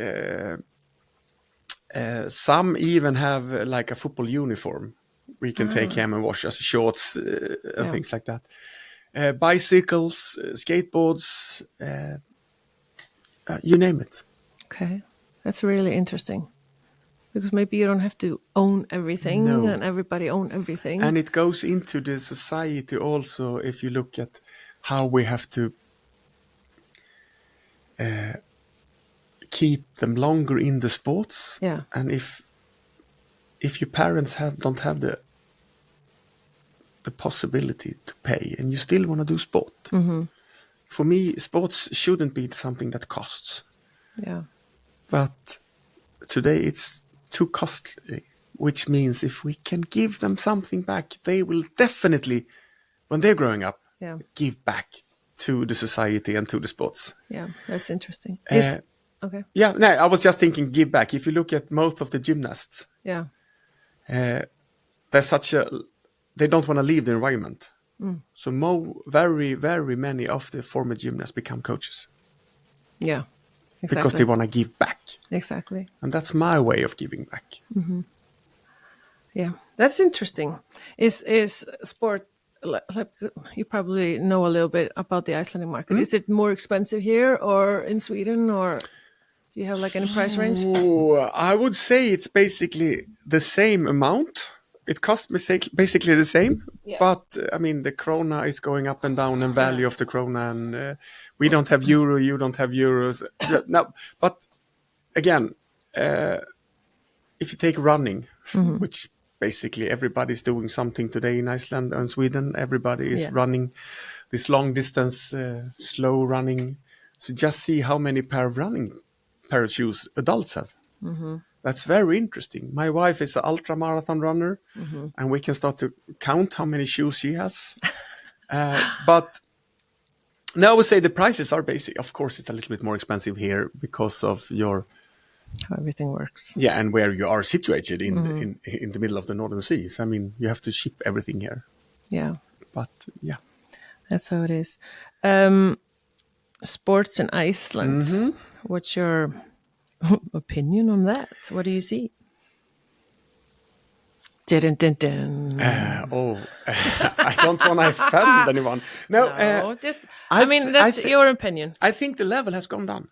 Some even have like a football uniform we can take home and wash as shorts and things like that. Bicycles, skateboards, you name it. Okay. That's really interesting. Because maybe you don't have to own everything and everybody own everything. And it goes into the society also if you look at how we have to keep them longer in the sports. Yeah. And if your parents don't have the possibility to pay and you still want to do sport. For me, sports shouldn't be something that costs. Yeah. But today it's too costly, which means if we can give them something back, they will definitely, when they're growing up, give back to the society and to the sports. Yeah, that's interesting. Okay. Yeah, no, I was just thinking give back. If you look at most of the gymnasts, there's they don't want to leave the environment. So very, very many of the former gymnasts become coaches. Yeah. Exactly. Because they want to give back. Exactly. And that's my way of giving back. Yeah, that's interesting. Is sport, like you probably know a little bit about the Icelandic market. Is it more expensive here or in Sweden, or do you have like any price range? I would say it's basically the same amount. it costs me basically the same, Yeah. but I mean the krona is going up and down in value of the krona, and we don't have euro, you don't have euros. No, but again, if you take running, which basically everybody's doing something today in Iceland and Sweden, everybody is running this long distance, slow running. So just see how many pair of shoes adults have. That's very interesting. My wife is an ultra marathon runner, and we can start to count how many shoes she has. But now I would say the prices are basic. Of course, it's a little bit more expensive here because of How everything works. Yeah, and where you are situated in the middle of the Northern Seas. I mean, you have to ship everything here. Yeah. But yeah. That's how it is. Sports in Iceland. What's your opinion on that? What do you see? I don't want to offend anyone. No, that's your opinion. I think the level has gone down.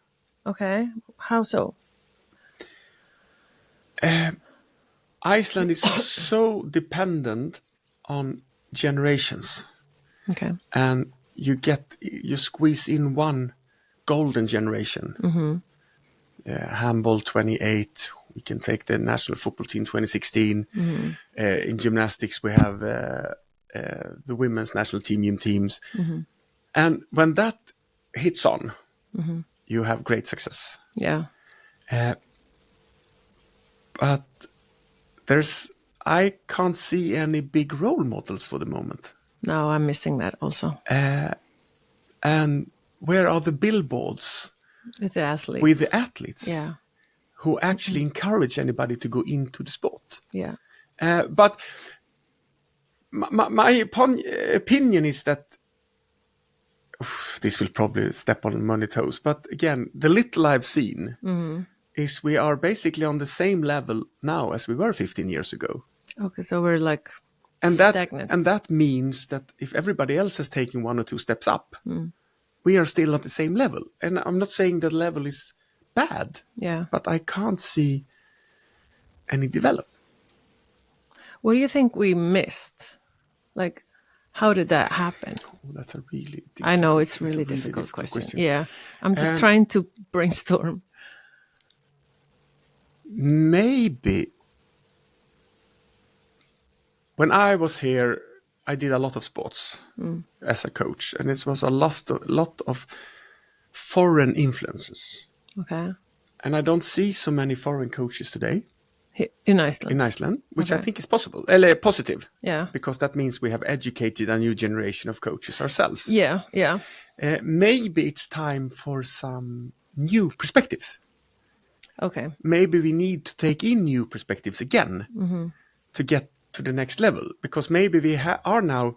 Okay. How so? Iceland is so dependent on generations. Okay. And you squeeze in one golden generation. Handball 28. We can take the national football team 2016. In gymnastics, we have the women's national teams. And when that hits on, you have great success. Yeah. But I can't see any big role models for the moment. No, I'm missing that also. And where are the billboards With the athletes? Yeah. Who actually encourage anybody to go into the sport? Yeah. But my opinion is that this will probably step on many toes. But again, the little I've seen is we are basically on the same level now as we were 15 years ago. Okay, so we're like stagnant. And that means that if everybody else has taken 1 or 2 steps up, we are still at the same level. And I'm not saying that level is bad, but I can't see any develop. What do you think we missed? Like, how did that happen? Oh, that's a really difficult, I know it's really difficult question. Yeah, I'm just trying to brainstorm. Maybe when I was here, I did a lot of sports as a coach, and it was a lot of foreign influences. Okay. And I don't see so many foreign coaches today. In Iceland? In Iceland, which Okay. I think is positive. Yeah. Because that means we have educated a new generation of coaches ourselves. Yeah, yeah. Maybe it's time for some new perspectives. Okay. Maybe we need to take in new perspectives again to get to the next level. Because maybe we are now...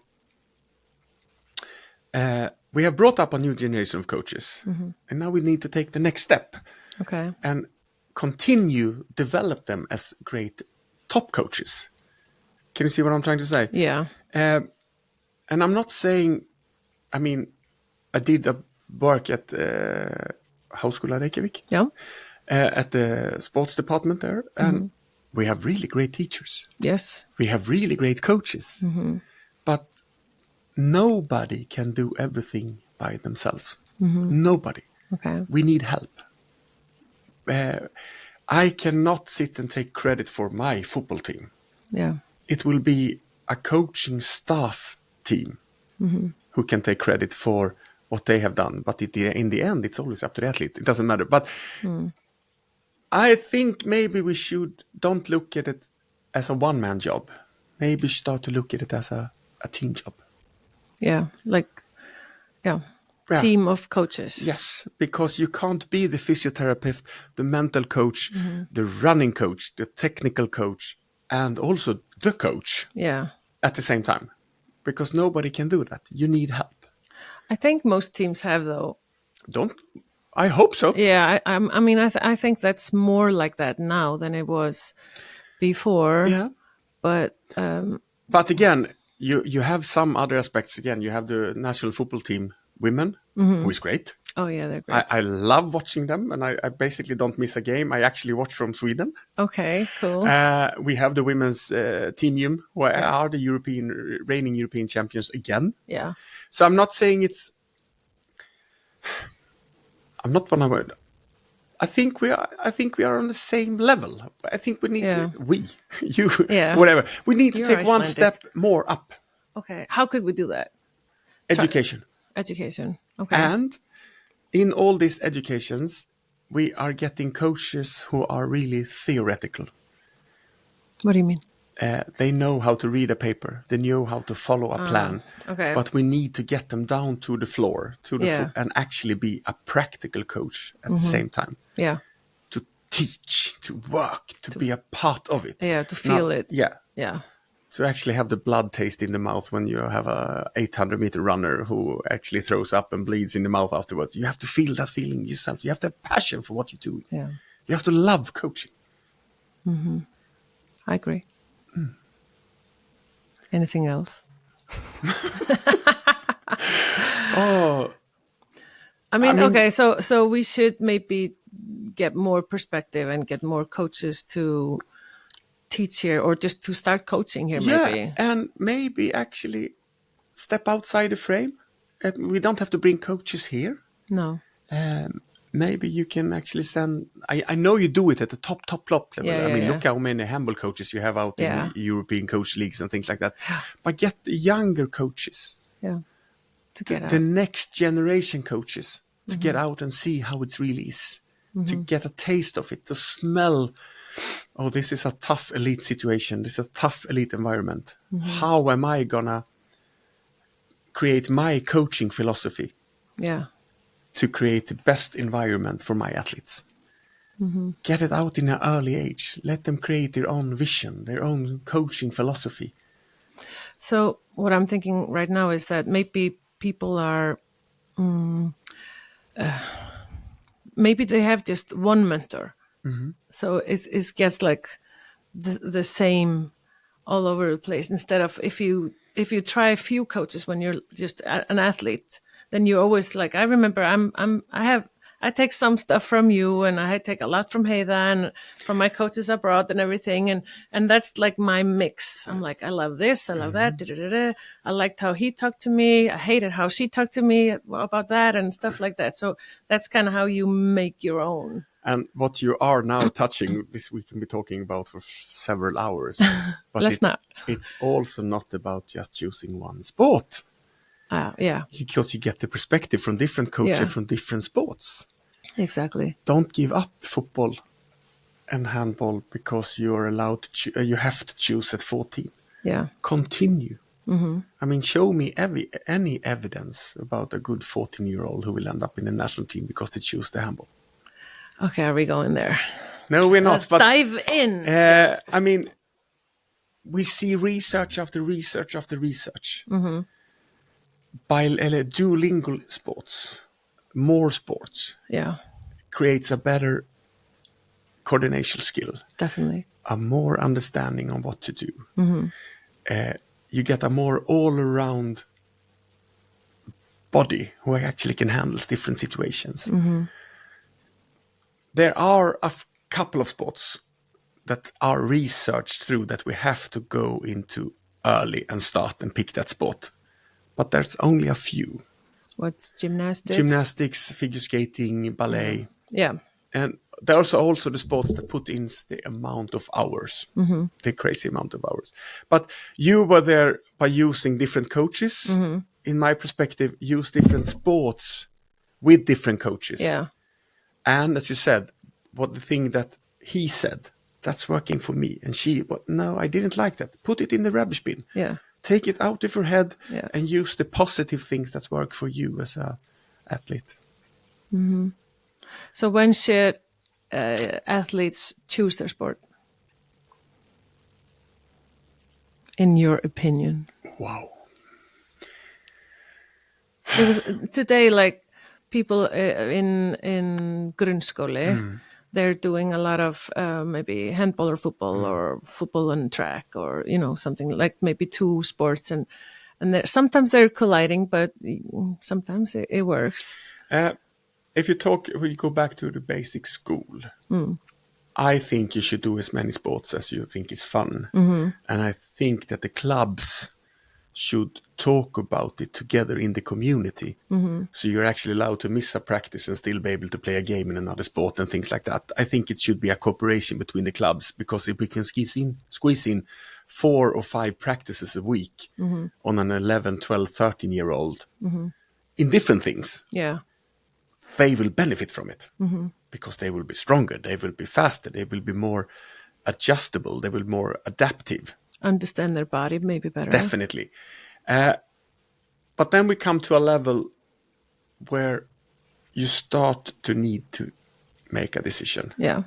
we have brought up a new generation of coaches. And now we need to take the next step. Okay. And continue develop them as great top coaches. Can you see what I'm trying to say? Yeah. And I'm not saying, I mean, I did a work at Háskóla Reykjavík, at the sports department there, and we have really great teachers. Yes. We have really great coaches, but nobody can do everything by themselves. Nobody. Okay. We need help. I cannot sit and take credit for my football team. Yeah. It will be a coaching staff team who can take credit for what they have done. But in the end, it's always up to the athlete. It doesn't matter. But I think maybe we don't look at it as a one-man job. Maybe start to look at it as a team job. Yeah. Yeah. Team of coaches. Yes, because you can't be the physiotherapist, the mental coach, the running coach, the technical coach, and also the coach at the same time. Because nobody can do that. You need help. I think most teams have, though. I hope so. Yeah, I think that's more like that now than it was before. Yeah. But again, you have some other aspects. Again, you have the national football team women, who is great. Oh yeah, they're great. I love watching them, and I basically don't miss a game. I actually watch from Sweden. Okay, cool. We have the women's team, who are the reigning European champions again. Yeah. So I'm not saying I'm not one of. I think we are on the same level. I think we need whatever. We need to You're take one Icelandic. step more up. Okay, how could we do that? Education. Education. Okay. And in all these educations, we are getting coaches who are really theoretical. What do you mean? They know how to read a paper. They know how to follow a plan. Okay. But we need to get them down to the floor, and actually be a practical coach at the same time. Yeah. To teach, to work, to be a part of it. Yeah, to feel it. Yeah. Yeah. To actually have the blood taste in the mouth when you have a 800-meter runner who actually throws up and bleeds in the mouth afterwards. You have to feel that feeling yourself. You have to have passion for what you're doing. Yeah. You have to love coaching. I agree. Anything else? I mean, okay, so we should maybe get more perspective and get more coaches to teach here, or just to start coaching here, maybe. Yeah, and maybe actually step outside the frame. We don't have to bring coaches here. No. Maybe you can actually send. I know you do it at the top level. Yeah, I mean, yeah. look how many handball coaches you have out in Yeah. the European coach leagues and things like that. But get the younger coaches, Yeah. To get out. the next generation coaches, to get out and see how it really is, to get a taste of it, to smell. Oh, this is a tough elite situation. This is a tough elite environment. How am I gonna create my coaching philosophy Yeah. to create the best environment for my athletes? Get it out in an early age. Let them create their own vision, their own coaching philosophy. So what I'm thinking right now is that maybe people are, maybe they have just one mentor. So it gets like the same all over the place. Instead of if you try a few coaches when you're just an athlete, then you're always like, I remember I take some stuff from you, and I take a lot from Heiða and from my coaches abroad and everything. And that's like my mix. I'm like, I love this. I love that. I liked how he talked to me. I hated how she talked to me about that and stuff like that. So that's kind of how you make your own. And what you are now touching, this we can be talking about for several hours. But it's also not about just choosing one sport. Yeah. Because you get the perspective from different coaches from different sports. Exactly. Don't give up football and handball because you are allowed to. You have to choose at 14. Yeah. Continue. I mean, show me any evidence about a good 14-year-old who will end up in the national team because they choose the handball. Okay, are we going there? No, we're not. Let's dive in. I mean, we see research after research after research. Duolingo sports, more sports, creates a better coordination skill. Definitely. A more understanding on what to do. You get a more all-around body who actually can handle different situations. There are a couple of sports that are researched through that we have to go into early and start and pick that sport. But there's only a few. What's gymnastics? Gymnastics, figure skating, ballet. Yeah. And there's also the sports that put in the amount of hours, the crazy amount of hours. But you were there by using different coaches. In my perspective, use different sports with different coaches. Yeah. And as you said, the thing that he said, that's working for me. And no, I didn't like that. Put it in the rubbish bin. Yeah. Take it out of your head and use the positive things that work for you as an athlete. So when should athletes choose their sport? In your opinion? Wow. Because today, like people in grundskole, they're doing a lot of maybe handball or football and track, or something like maybe two sports, and sometimes they're colliding, but sometimes it works. if we go back to the basic school, I think you should do as many sports as you think is fun. And I think that the clubs should talk about it together in the community. So you're actually allowed to miss a practice and still be able to play a game in another sport and things like that. I think it should be a cooperation between the clubs, because if we can squeeze in 4 or 5 practices a week on an 11, 12, 13-year-old in different things, they will benefit from it because they will be stronger, they will be faster, they will be more adjustable, they will be more adaptive. Understand their body maybe better. Definitely. But then we come to a level where you start to need to make a decision. Yeah.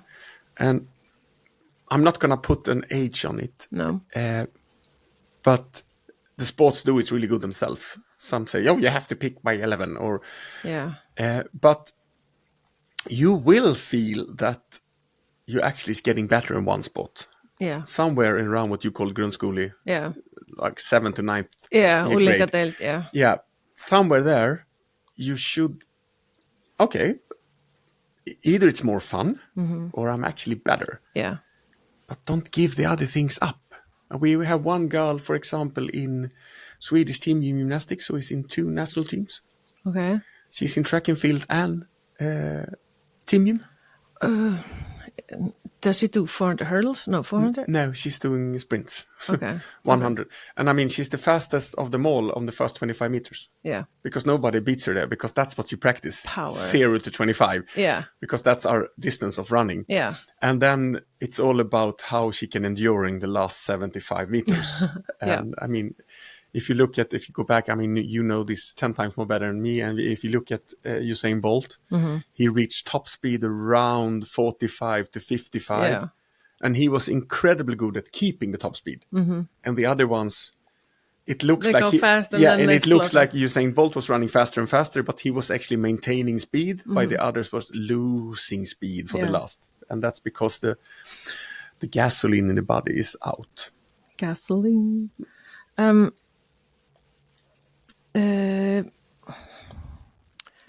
And I'm not going to put an age on it. No. But the sports do it really good themselves. Some say, oh, you have to pick by 11. But you will feel that you actually is getting better in one sport. Yeah. Somewhere around what you call grundskole. Yeah. Like 7th to 9th. Yeah, olika grade. delt, yeah. Yeah. Somewhere there, you should, okay, either it's more fun or I'm actually better. Yeah. But don't give the other things up. We have one girl, for example, in Swedish team gymnastics, who is in 2 national teams. Okay. She's in track and field and team gym. Does she do 400 hurdles? No, 400? No, she's doing sprints. Okay. 100. And I mean, she's the fastest of them all on the first 25 meters. Yeah. Because nobody beats her there, because that's what you practice. Power. 0 to 25. Yeah. Because that's our distance of running. Yeah. And then it's all about how she can endure in the last 75 meters. And I mean, if you go back, I mean, you know this 10 times more better than me. And if you look at Usain Bolt, he reached top speed around 45 to 55. Yeah. And he was incredibly good at keeping the top speed. And the other ones, it looks they like go fast and then and they it looks slow like Usain Bolt was running faster and faster, but he was actually maintaining speed, while the others was losing speed for the last. And that's because the gasoline in the body is out. Gasoline.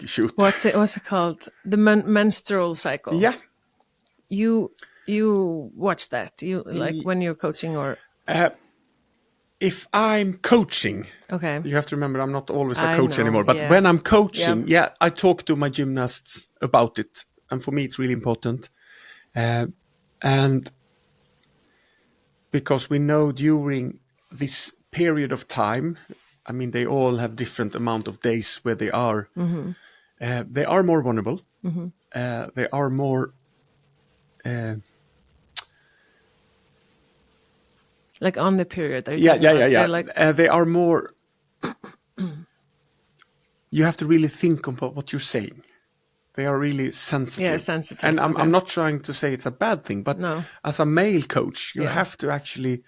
Shoot. What's it called? The menstrual cycle. Yeah. You watch that? You like when you're coaching or? If I'm coaching, Okay. you have to remember I'm not always a I coach know, anymore. But yeah. when I'm coaching, I talk to my gymnasts about it, and for me it's really important. And because we know during this period of time, I mean, they all have different amount of days where they are. They are more vulnerable. They are more. Like on the period. Yeah. Like, they are more. You have to really think about what you're saying. They are really sensitive. Yeah, sensitive. And okay. I'm not trying to say it's a bad thing, but No. as a male coach, you have to actually,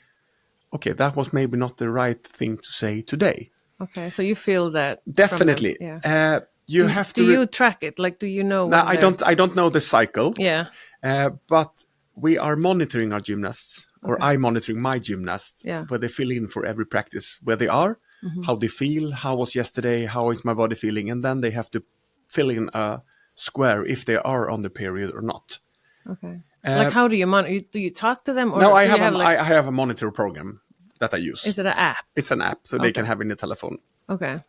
okay, that was maybe not the right thing to say today. Okay, so you feel that Definitely. from them, You have to. Do you track it? Like, do you know? No, I don't know the cycle. Yeah. But we are monitoring our gymnasts, or I'm monitoring my gymnasts, where they fill in for every practice, where they are, how they feel, how was yesterday, how is my body feeling, and then they have to fill in a square if they are on the period or not. Okay. Like, how do you monitor? Do you talk to them? Or no, I do have you I have a monitor program that I use. Is it an app? It's an app, so they can have it in the telephone. Okay.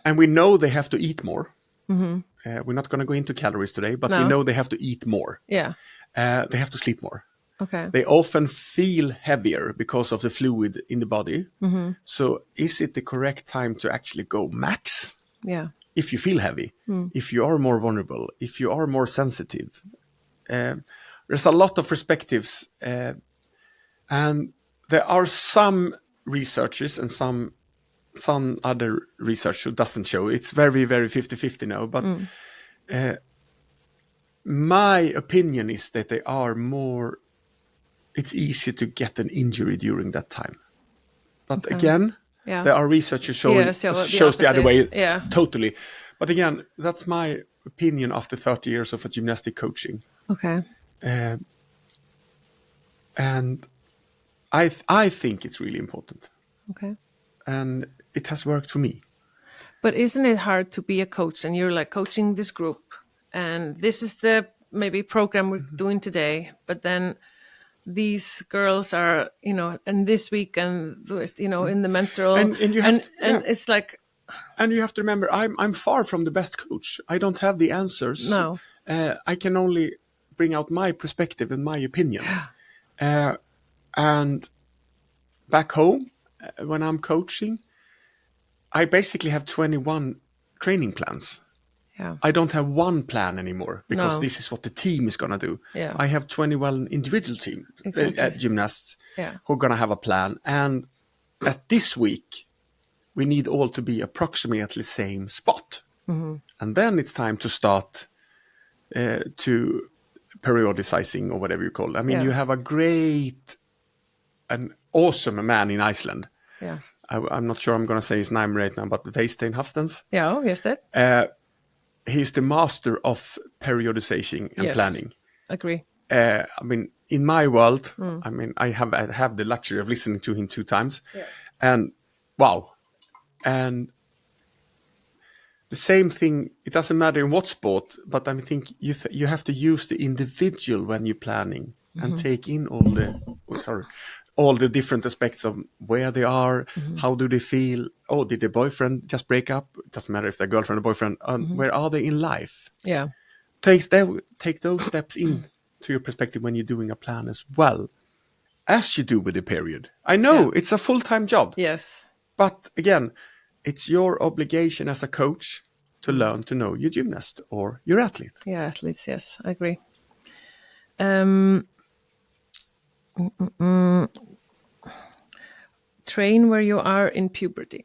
And we know they have to eat more. We're not going to go into calories today, but we know they have to eat more. Yeah. They have to sleep more. Okay. They often feel heavier because of the fluid in the body. So is it the correct time to actually go max? Yeah. If you feel heavy, if you are more vulnerable, if you are more sensitive. There's a lot of perspectives. And there are some researchers and some other research who doesn't show. It's very, very 50-50 now. But my opinion is that they are more... It's easy to get an injury during that time. But again, there are researchers showing shows the other way. Yeah. Totally. But again, that's my opinion after 30 years of gymnastic coaching. Okay. And I think it's really important. Okay. And it has worked for me. But isn't it hard to be a coach and you're like coaching this group and this is the maybe program we're doing today, but then these girls are, and this week and, in the menstrual And you have and it's like, and you have to remember, I'm far from the best coach. I don't have the answers. No. I can only bring out my perspective and my opinion. And back home, when I'm coaching, I basically have 21 training plans. Yeah. I don't have one plan anymore because No. this is what the team is going to do. Yeah. I have 21 individual team gymnasts who are going to have a plan. And at this week, we need all to be approximately same spot. Mm-hmm. And then it's time to start to periodizing or whatever you call it. I mean, you have a great and awesome man in Iceland. Yeah. I'm not sure I'm going to say his name right now, but Veistein Hafstens. Yeah, Ekstedt. He's the master of periodization and planning. Agree. I mean, in my world, I mean, I have the luxury of listening to him 2 times. Yeah. And wow. And the same thing, it doesn't matter in what sport, but I think you have to use the individual when you're planning and take in all the different aspects of where they are, how do they feel, did their boyfriend just break up? It doesn't matter if they're girlfriend or boyfriend, where are they in life? Yeah. Take those steps in to your perspective when you're doing a plan as well, as you do with the period. I know it's a full-time job. Yes. But again, it's your obligation as a coach to learn to know your gymnast or your athlete. Yeah, athletes, yes, I agree. Train where you are in puberty.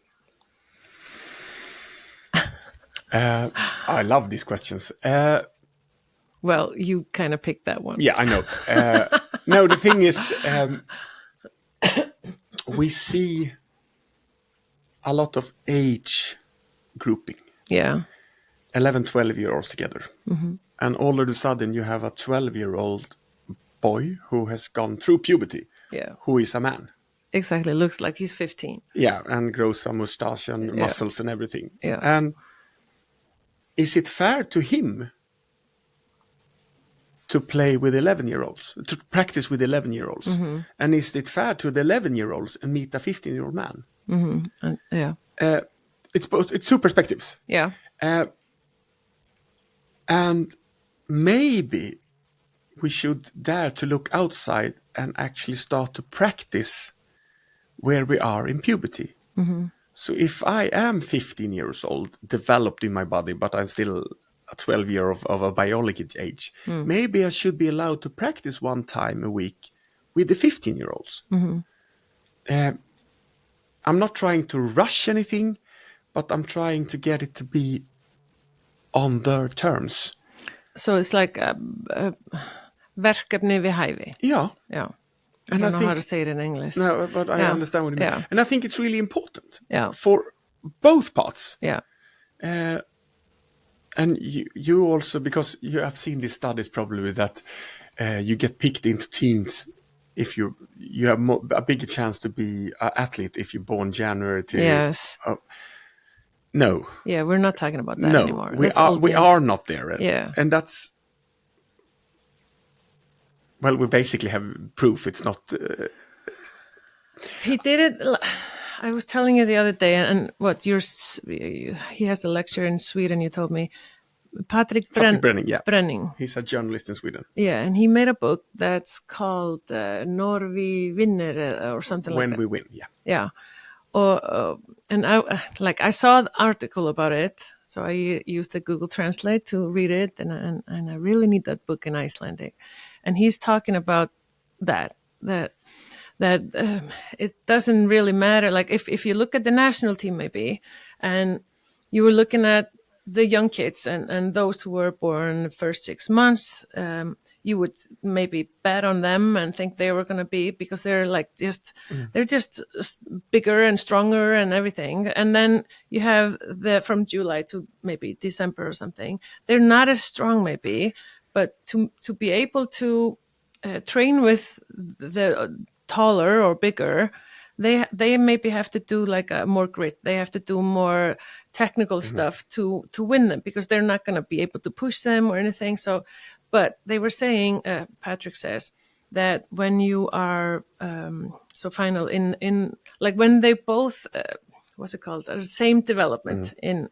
I love these questions. Well, you kind of picked that one. Yeah, I know. No, the thing is, we see a lot of age grouping. Yeah. 11, 12-year-olds together. And all of a sudden you have a 12-year-old boy who has gone through puberty, who is a man. Exactly. Looks like he's 15. Yeah, and grows a mustache and muscles and everything. Yeah. And is it fair to him to play with 11-year-olds, to practice with 11-year-olds? And is it fair to the 11-year-olds and meet a 15-year-old man? It's 2 perspectives. Yeah. And maybe we should dare to look outside and actually start to practice where we are in puberty. So if I am 15 years old, developed in my body, but I'm still a 12-year of a biological age, maybe I should be allowed to practice 1 time a week with the 15-year-olds. I'm not trying to rush anything, but I'm trying to get it to be on their terms. So it's like a verkefni við hæfi. Yeah. Yeah. I And don't I know think, how to say it in English. No, but I understand what you mean. Yeah. And I think it's really important for both parts. Yeah. And you also, because you have seen these studies probably that you get picked into teams if you have a bigger chance to be an athlete if you're born January to... Yes. No. Yeah, we're not talking about that anymore. We are not there. Yeah. And that's... Well, we basically have proof it's not... He did it... I was telling you the other day, and he has a lecture in Sweden, you told me. Patrick Brenning, yeah. Brenning. He's a journalist in Sweden. Yeah, and he made a book that's called Når vi vinner, or something like that. When we win, yeah. Yeah. And I saw the article about it, so I used the Google Translate to read it, and I really need that book in Icelandic. And he's talking about that it doesn't really matter. Like if you look at the national team maybe, and you were looking at the young kids and those who were born the first 6 months, you would maybe bet on them and think they were going to be, because they're like they're just bigger and stronger and everything. And then you have from July to maybe December or something, they're not as strong maybe, but to be able to train with the taller or bigger, they maybe have to do like a more grit. They have to do more technical stuff to win them, because they're not going to be able to push them or anything. So, but they were saying, Patrick says that when you are so final in like when they both what's it called, same development in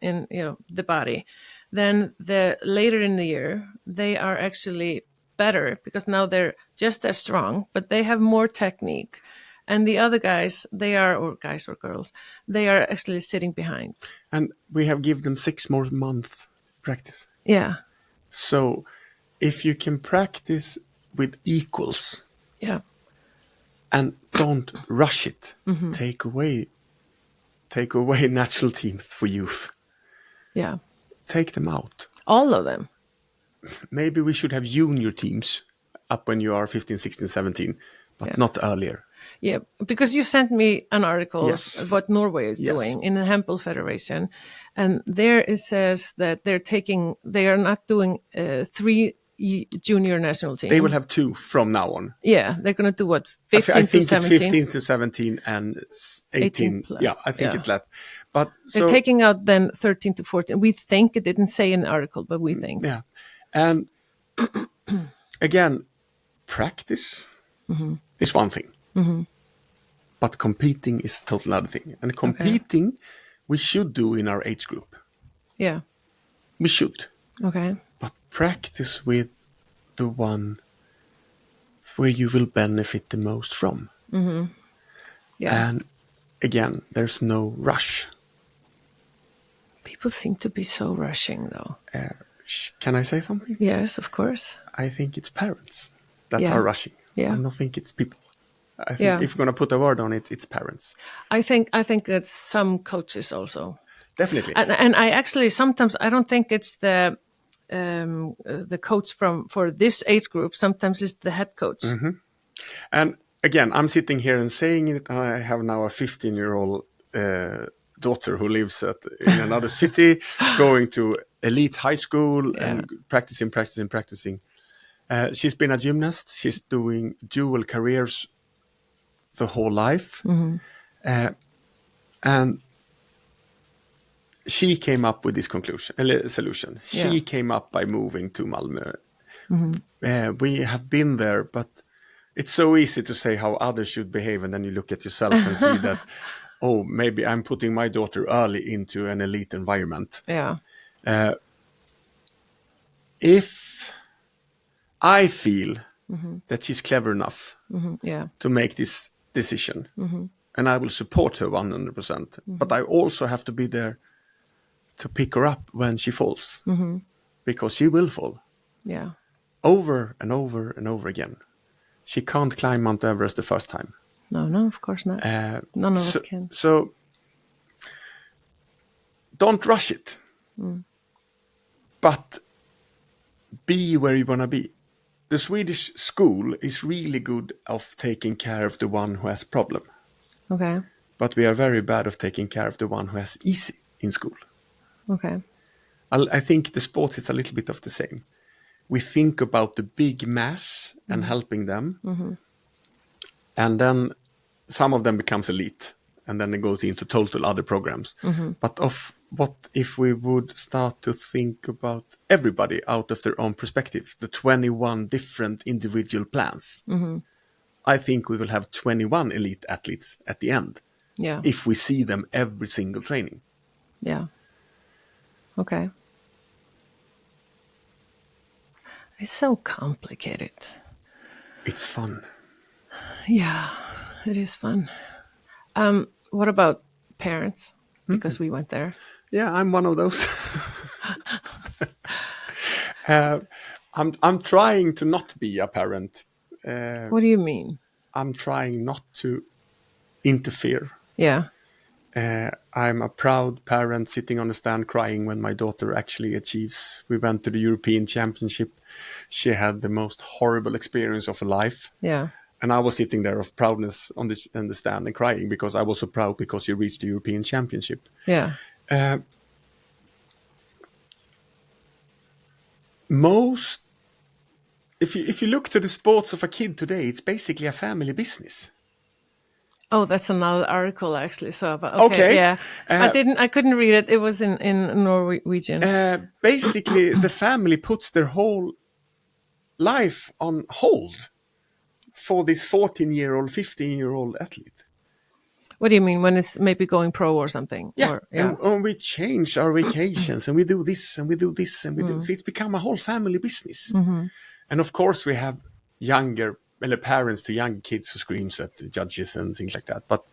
the body, then the later in the year they are actually better, because now they're just as strong, but they have more technique. And the other guys, or guys or girls, they are actually sitting behind. And we have given them 6 more months practice. Yeah. So if you can practice with equals, and don't rush it, take away national teams for youth. Yeah. Take them out. All of them. Maybe we should have junior teams up when you are 15, 16, 17, but not earlier. Yeah, because you sent me an article of what Norway is doing in the Handball Federation, and there it says that they are not doing 3 junior national teams. They will have 2 from now on. Yeah, they're going to do what, 15 I to think 17? it's 15 to 17 and 18 plus. Yeah, I think it's that. But they're taking out then 13 to 14. We think, it didn't say in the article, but we think. Yeah, and again, practice is one thing. But competing is a total other thing. And competing, we should do in our age group. Yeah. We should. Okay. But practice with the one where you will benefit the most from. Yeah. And again, there's no rush. People seem to be so rushing, though. Can I say something? Yes, of course. I think it's parents that are rushing. Yeah. I don't think it's people. I think if you're going to put a word on it, it's parents. I think it's some coaches also. Definitely. And I actually sometimes I don't think it's the coach for this age group. Sometimes it's the head coach. And again, I'm sitting here and saying it. I have now a 15-year-old daughter who lives in another city, going to elite high school and practicing. She's been a gymnast. She's doing dual careers the whole life. And she came up with this solution. She came up by moving to Malmö. We have been there, but it's so easy to say how others should behave, and then you look at yourself and see that, oh, maybe I'm putting my daughter early into an elite environment. Yeah. If I feel that she's clever enough to make this decision, and I will support her 100%, but I also have to be there to pick her up when she falls, because she will fall. Yeah. Over and over and over again. She can't climb Mount Everest the first time. No, of course not. None of us can. So don't rush it. But be where you want to be. The Swedish school is really good of taking care of the one who has problem. Okay. But we are very bad of taking care of the one who has easy in school. Okay. I think the sports is a little bit of the same. We think about the big mass and helping them. And then some of them becomes elite. And then it goes into total other programs. But what if we would start to think about everybody out of their own perspectives, the 21 different individual plans? I think we will have 21 elite athletes at the end. Yeah. If we see them every single training. Yeah. Okay. It's so complicated. It's fun. Yeah, it is fun. What about parents? Because we went there. Yeah, I'm one of those. I'm trying to not be a parent. What do you mean? I'm trying not to interfere. Yeah. I'm a proud parent sitting on the stand crying when my daughter actually achieves. We went to the European Championship. She had the most horrible experience of her life. Yeah. And I was sitting there of proudness on the stand and crying because I was so proud because she reached the European Championship. Yeah. If you look to the sports of a kid today, it's basically a family business. Oh, that's another article actually. So, but Okay. yeah, I couldn't read it. It was in Norwegian. Basically, the family puts their whole life on hold for this 14-year-old, 15-year-old athlete. What do you mean, when it's maybe going pro or something? Yeah, Or, and we change our vacations, and we do this, and we do this, and we do. So it's become a whole family business. And of course, we have parents to young kids who screams at the judges and things like that. But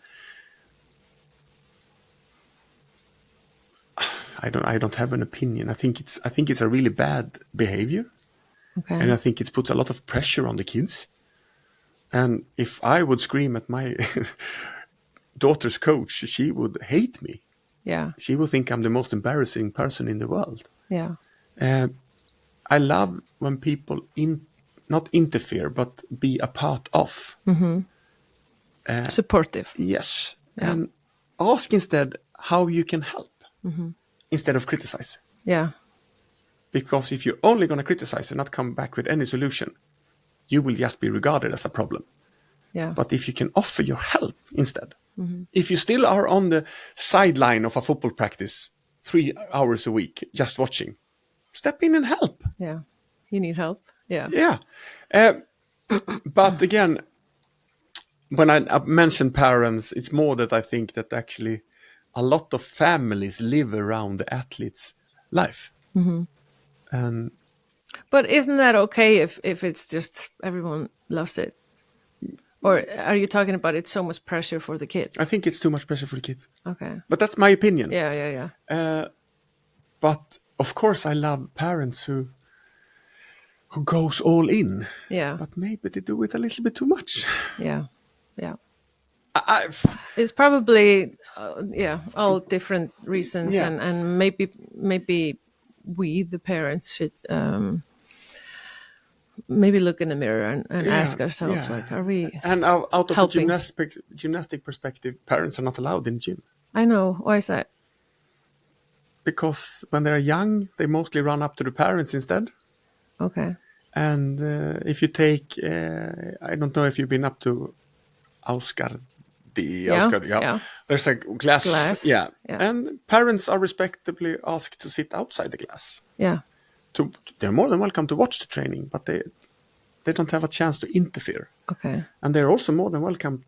I don't have an opinion. I think it's a really bad behavior, Okay. and I think it puts a lot of pressure on the kids. And if I would scream at my daughter's coach, she would hate me. Yeah. She would think I'm the most embarrassing person in the world. Yeah. I love when people not interfere, but be a part of. Supportive. Yes. Yeah. And ask instead how you can help instead of criticize. Yeah. Because if you're only going to criticize and not come back with any solution, you will just be regarded as a problem. Yeah. But if you can offer your help instead, if you still are on the sideline of a football practice 3 hours a week just watching, step in and help. Yeah. You need help. Yeah. Yeah. But again, when I mentioned parents, it's more that I think that actually a lot of families live around the athlete's life. And But isn't that okay if it's just everyone loves it? Or are you talking about it's so much pressure for the kid? I think it's too much pressure for the kids. Okay. But that's my opinion. Yeah. But of course, I love parents who goes all in. Yeah. But maybe they do it a little bit too much. Yeah. I It's probably all different reasons, Yeah. and maybe we the parents should maybe look in the mirror and ask ourselves, like, are we And out of helping? a gymnastic perspective, parents are not allowed in the gym. I know. Why is that? Because when they're young, they mostly run up to the parents instead. Okay. And if you take, I don't know if you've been up to Ausgardi. Yeah. There's a glass. Yeah. And parents are respectably asked to sit outside the glass. Yeah. They're more than welcome to watch the training, but they don't have a chance to interfere. Okay. And they're also more than welcome,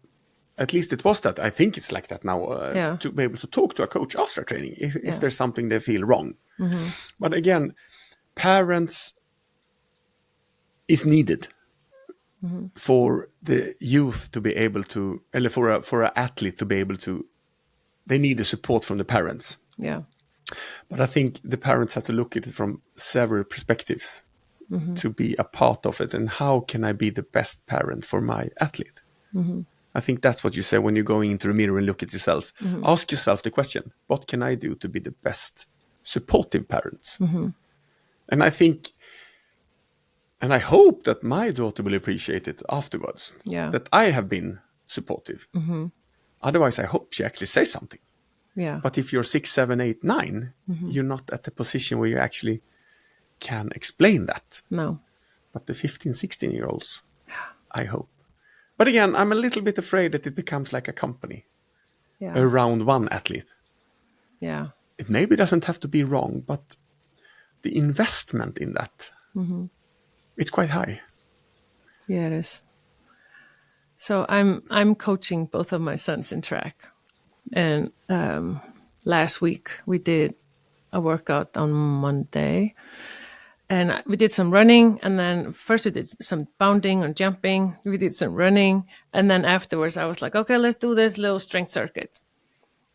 at least it was that, I think it's like that now, to be able to talk to a coach after a training if there's something they feel wrong. But again, parents is needed for the youth to be able to, or for an athlete to be able to, they need the support from the parents. Yeah. But I think the parents have to look at it from several perspectives to be a part of it. And how can I be the best parent for my athlete? I think that's what you say when you're going into the mirror and look at yourself. Ask yourself the question, what can I do to be the best supportive parents? And I think, and I hope that my daughter will appreciate it afterwards, that I have been supportive. Otherwise, I hope she actually says something. Yeah. But if you're 6, 7, 8, 9, you're not at the position where you actually can explain that. No. But the 15, 16-year-olds, I hope. But again, I'm a little bit afraid that it becomes like a company around one athlete. Yeah. It maybe doesn't have to be wrong, but the investment in that, it's quite high. Yeah, it is. So I'm coaching both of my sons in track. And last week we did a workout on Monday, and we did some running, and then first we did some bounding and jumping, we did some running, and then afterwards I was like, okay, let's do this little strength circuit.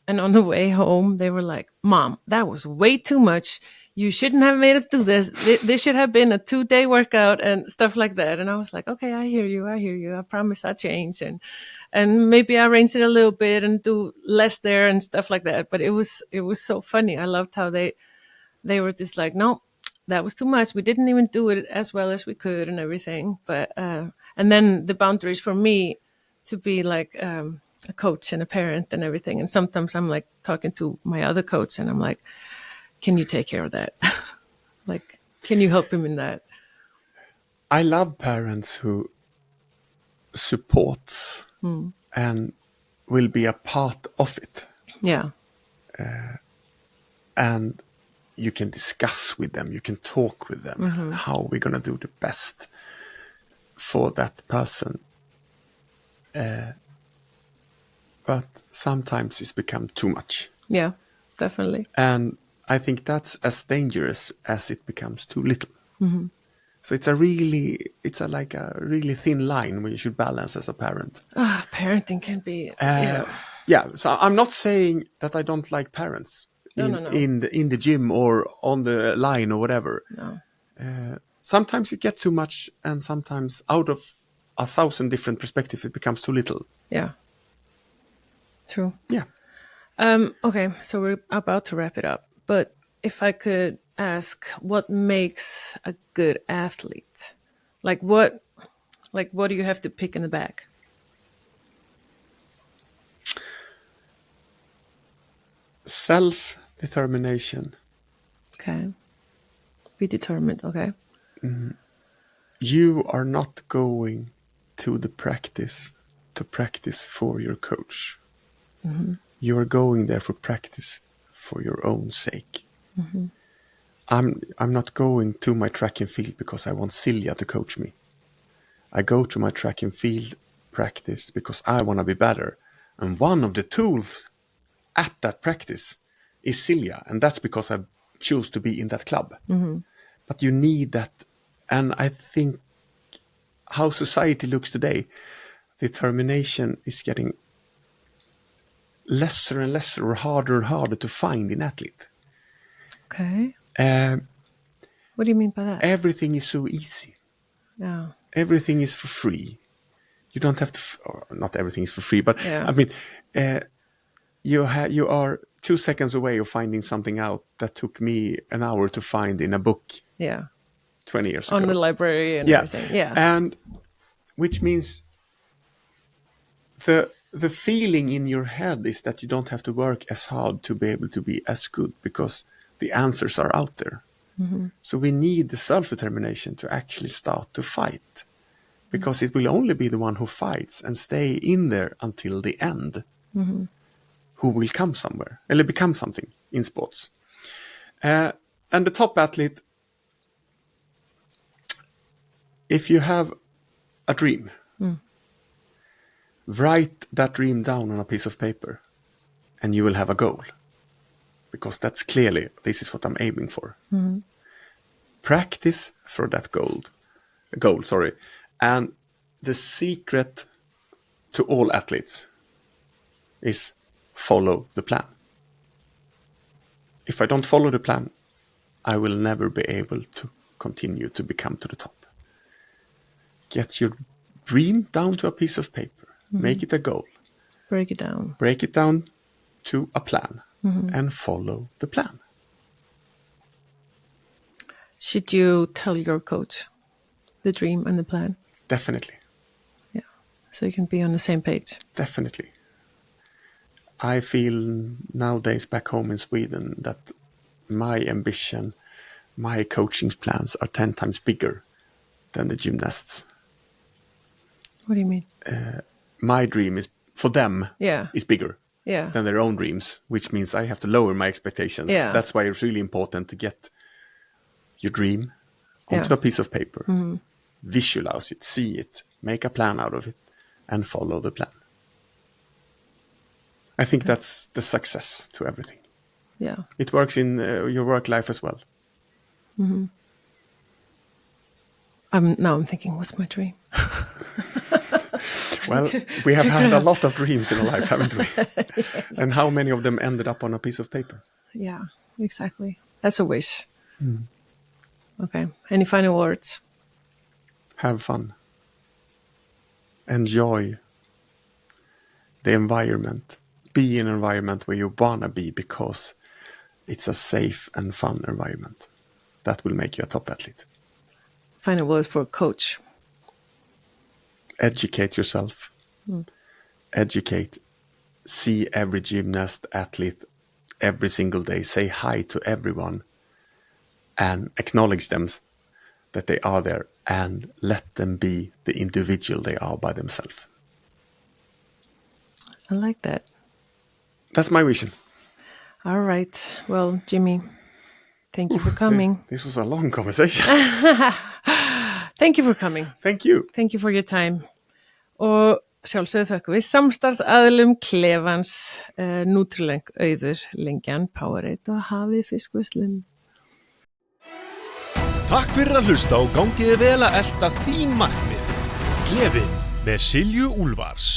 And on the way home they were like, Mom, that was way too much. You shouldn't have made us do this. This should have been a 2-day workout and stuff like that. And I was like, okay, I hear you. I promise I'll change. And maybe I arrange it a little bit and do less there and stuff like that. But it was so funny. I loved how they were just like, no, that was too much. We didn't even do it as well as we could and everything. But and then the boundaries for me to be like a coach and a parent and everything. And sometimes I'm like talking to my other coach and I'm like, can you take care of that? Like, can you help him in that? I love parents who supports. And will be a part of it. Yeah. And you can discuss with them, you can talk with them, how we're going to do the best for that person. But sometimes it's become too much. Yeah, definitely. And I think that's as dangerous as it becomes too little. So it's like a really thin line where you should balance as a parent. Parenting can be... Yeah, so I'm not saying that I don't like parents No. in the gym or on the line or whatever. No. Sometimes it gets too much, and sometimes out of 1,000 different perspectives, it becomes too little. Yeah. True. Yeah. Okay, so we're about to wrap it up. But if I could ask, what makes a good athlete? What do you have to pick in the bag? Self-determination. Okay. Be determined, okay. You are not going to the practice to practice for your coach. You are going there for practice for your own sake. I'm not going to my track and field because I want Silja to coach me. I go to my track and field practice because I want to be better. And one of the tools at that practice is Silja. And that's because I choose to be in that club. But you need that. And I think how society looks today, determination is getting lesser and lesser or harder to find in athlete. Okay. What do you mean by that? Everything is so easy. Yeah. Everything is for free. You don't have to, or not everything is for free, but Yeah. I mean, you are 2 seconds away of finding something out that took me an hour to find in a book Yeah. 20 years On ago. the library and Yeah. everything. Yeah. And which means the feeling in your head is that you don't have to work as hard to be able to be as good because the answers are out there. So we need the self-determination to actually start to fight, because it will only be the one who fights and stay in there until the end who will come somewhere or become something in sports. And the top athlete, if you have a dream, write that dream down on a piece of paper and you will have a goal, because that's clearly, this is what I'm aiming for. Practice for that goal. And the secret to all athletes is follow the plan. If I don't follow the plan, I will never be able to continue to become to the top. Get your dream down to a piece of paper. Make it a goal. Break it down. Break it down to a plan and follow the plan. Should you tell your coach the dream and the plan? Definitely. Yeah. So you can be on the same page. Definitely. I feel nowadays back home in Sweden that my ambition, my coaching plans are 10 times bigger than the gymnasts. What do you mean? My dream is, for them, Yeah. is bigger Yeah. than their own dreams, which means I have to lower my expectations. Yeah. That's why it's really important to get your dream onto a piece of paper, visualize it, see it, make a plan out of it, and follow the plan. I think that's the success to everything. Yeah. It works in your work life as well. I'm thinking, what's my dream? Well, we have had a lot of dreams in our life, haven't we? And how many of them ended up on a piece of paper? Yeah, exactly. That's a wish. Okay. Any final words? Have fun. Enjoy the environment. Be in an environment where you want to be, because it's a safe and fun environment. That will make you a top athlete. Final words for a coach. Educate yourself. Educate. See every gymnast, athlete every single day. Say hi to everyone and acknowledge them that they are there, and let them be the individual they are by themselves. I like that. That's my vision. All right. Well, Jimmy, thank you for coming. This was a long conversation. Thank you for coming. Thank you. Thank you for your time. Og sjálfsögðu þökkum við samstarfsaðilum klefans, Nutrileng, Auður, Lengjan, Powerade og Hafið fiskverslun. Takk fyrir að hlusta og gangiði vel að elta þín markmið. Klefinn með Silju Úlfars.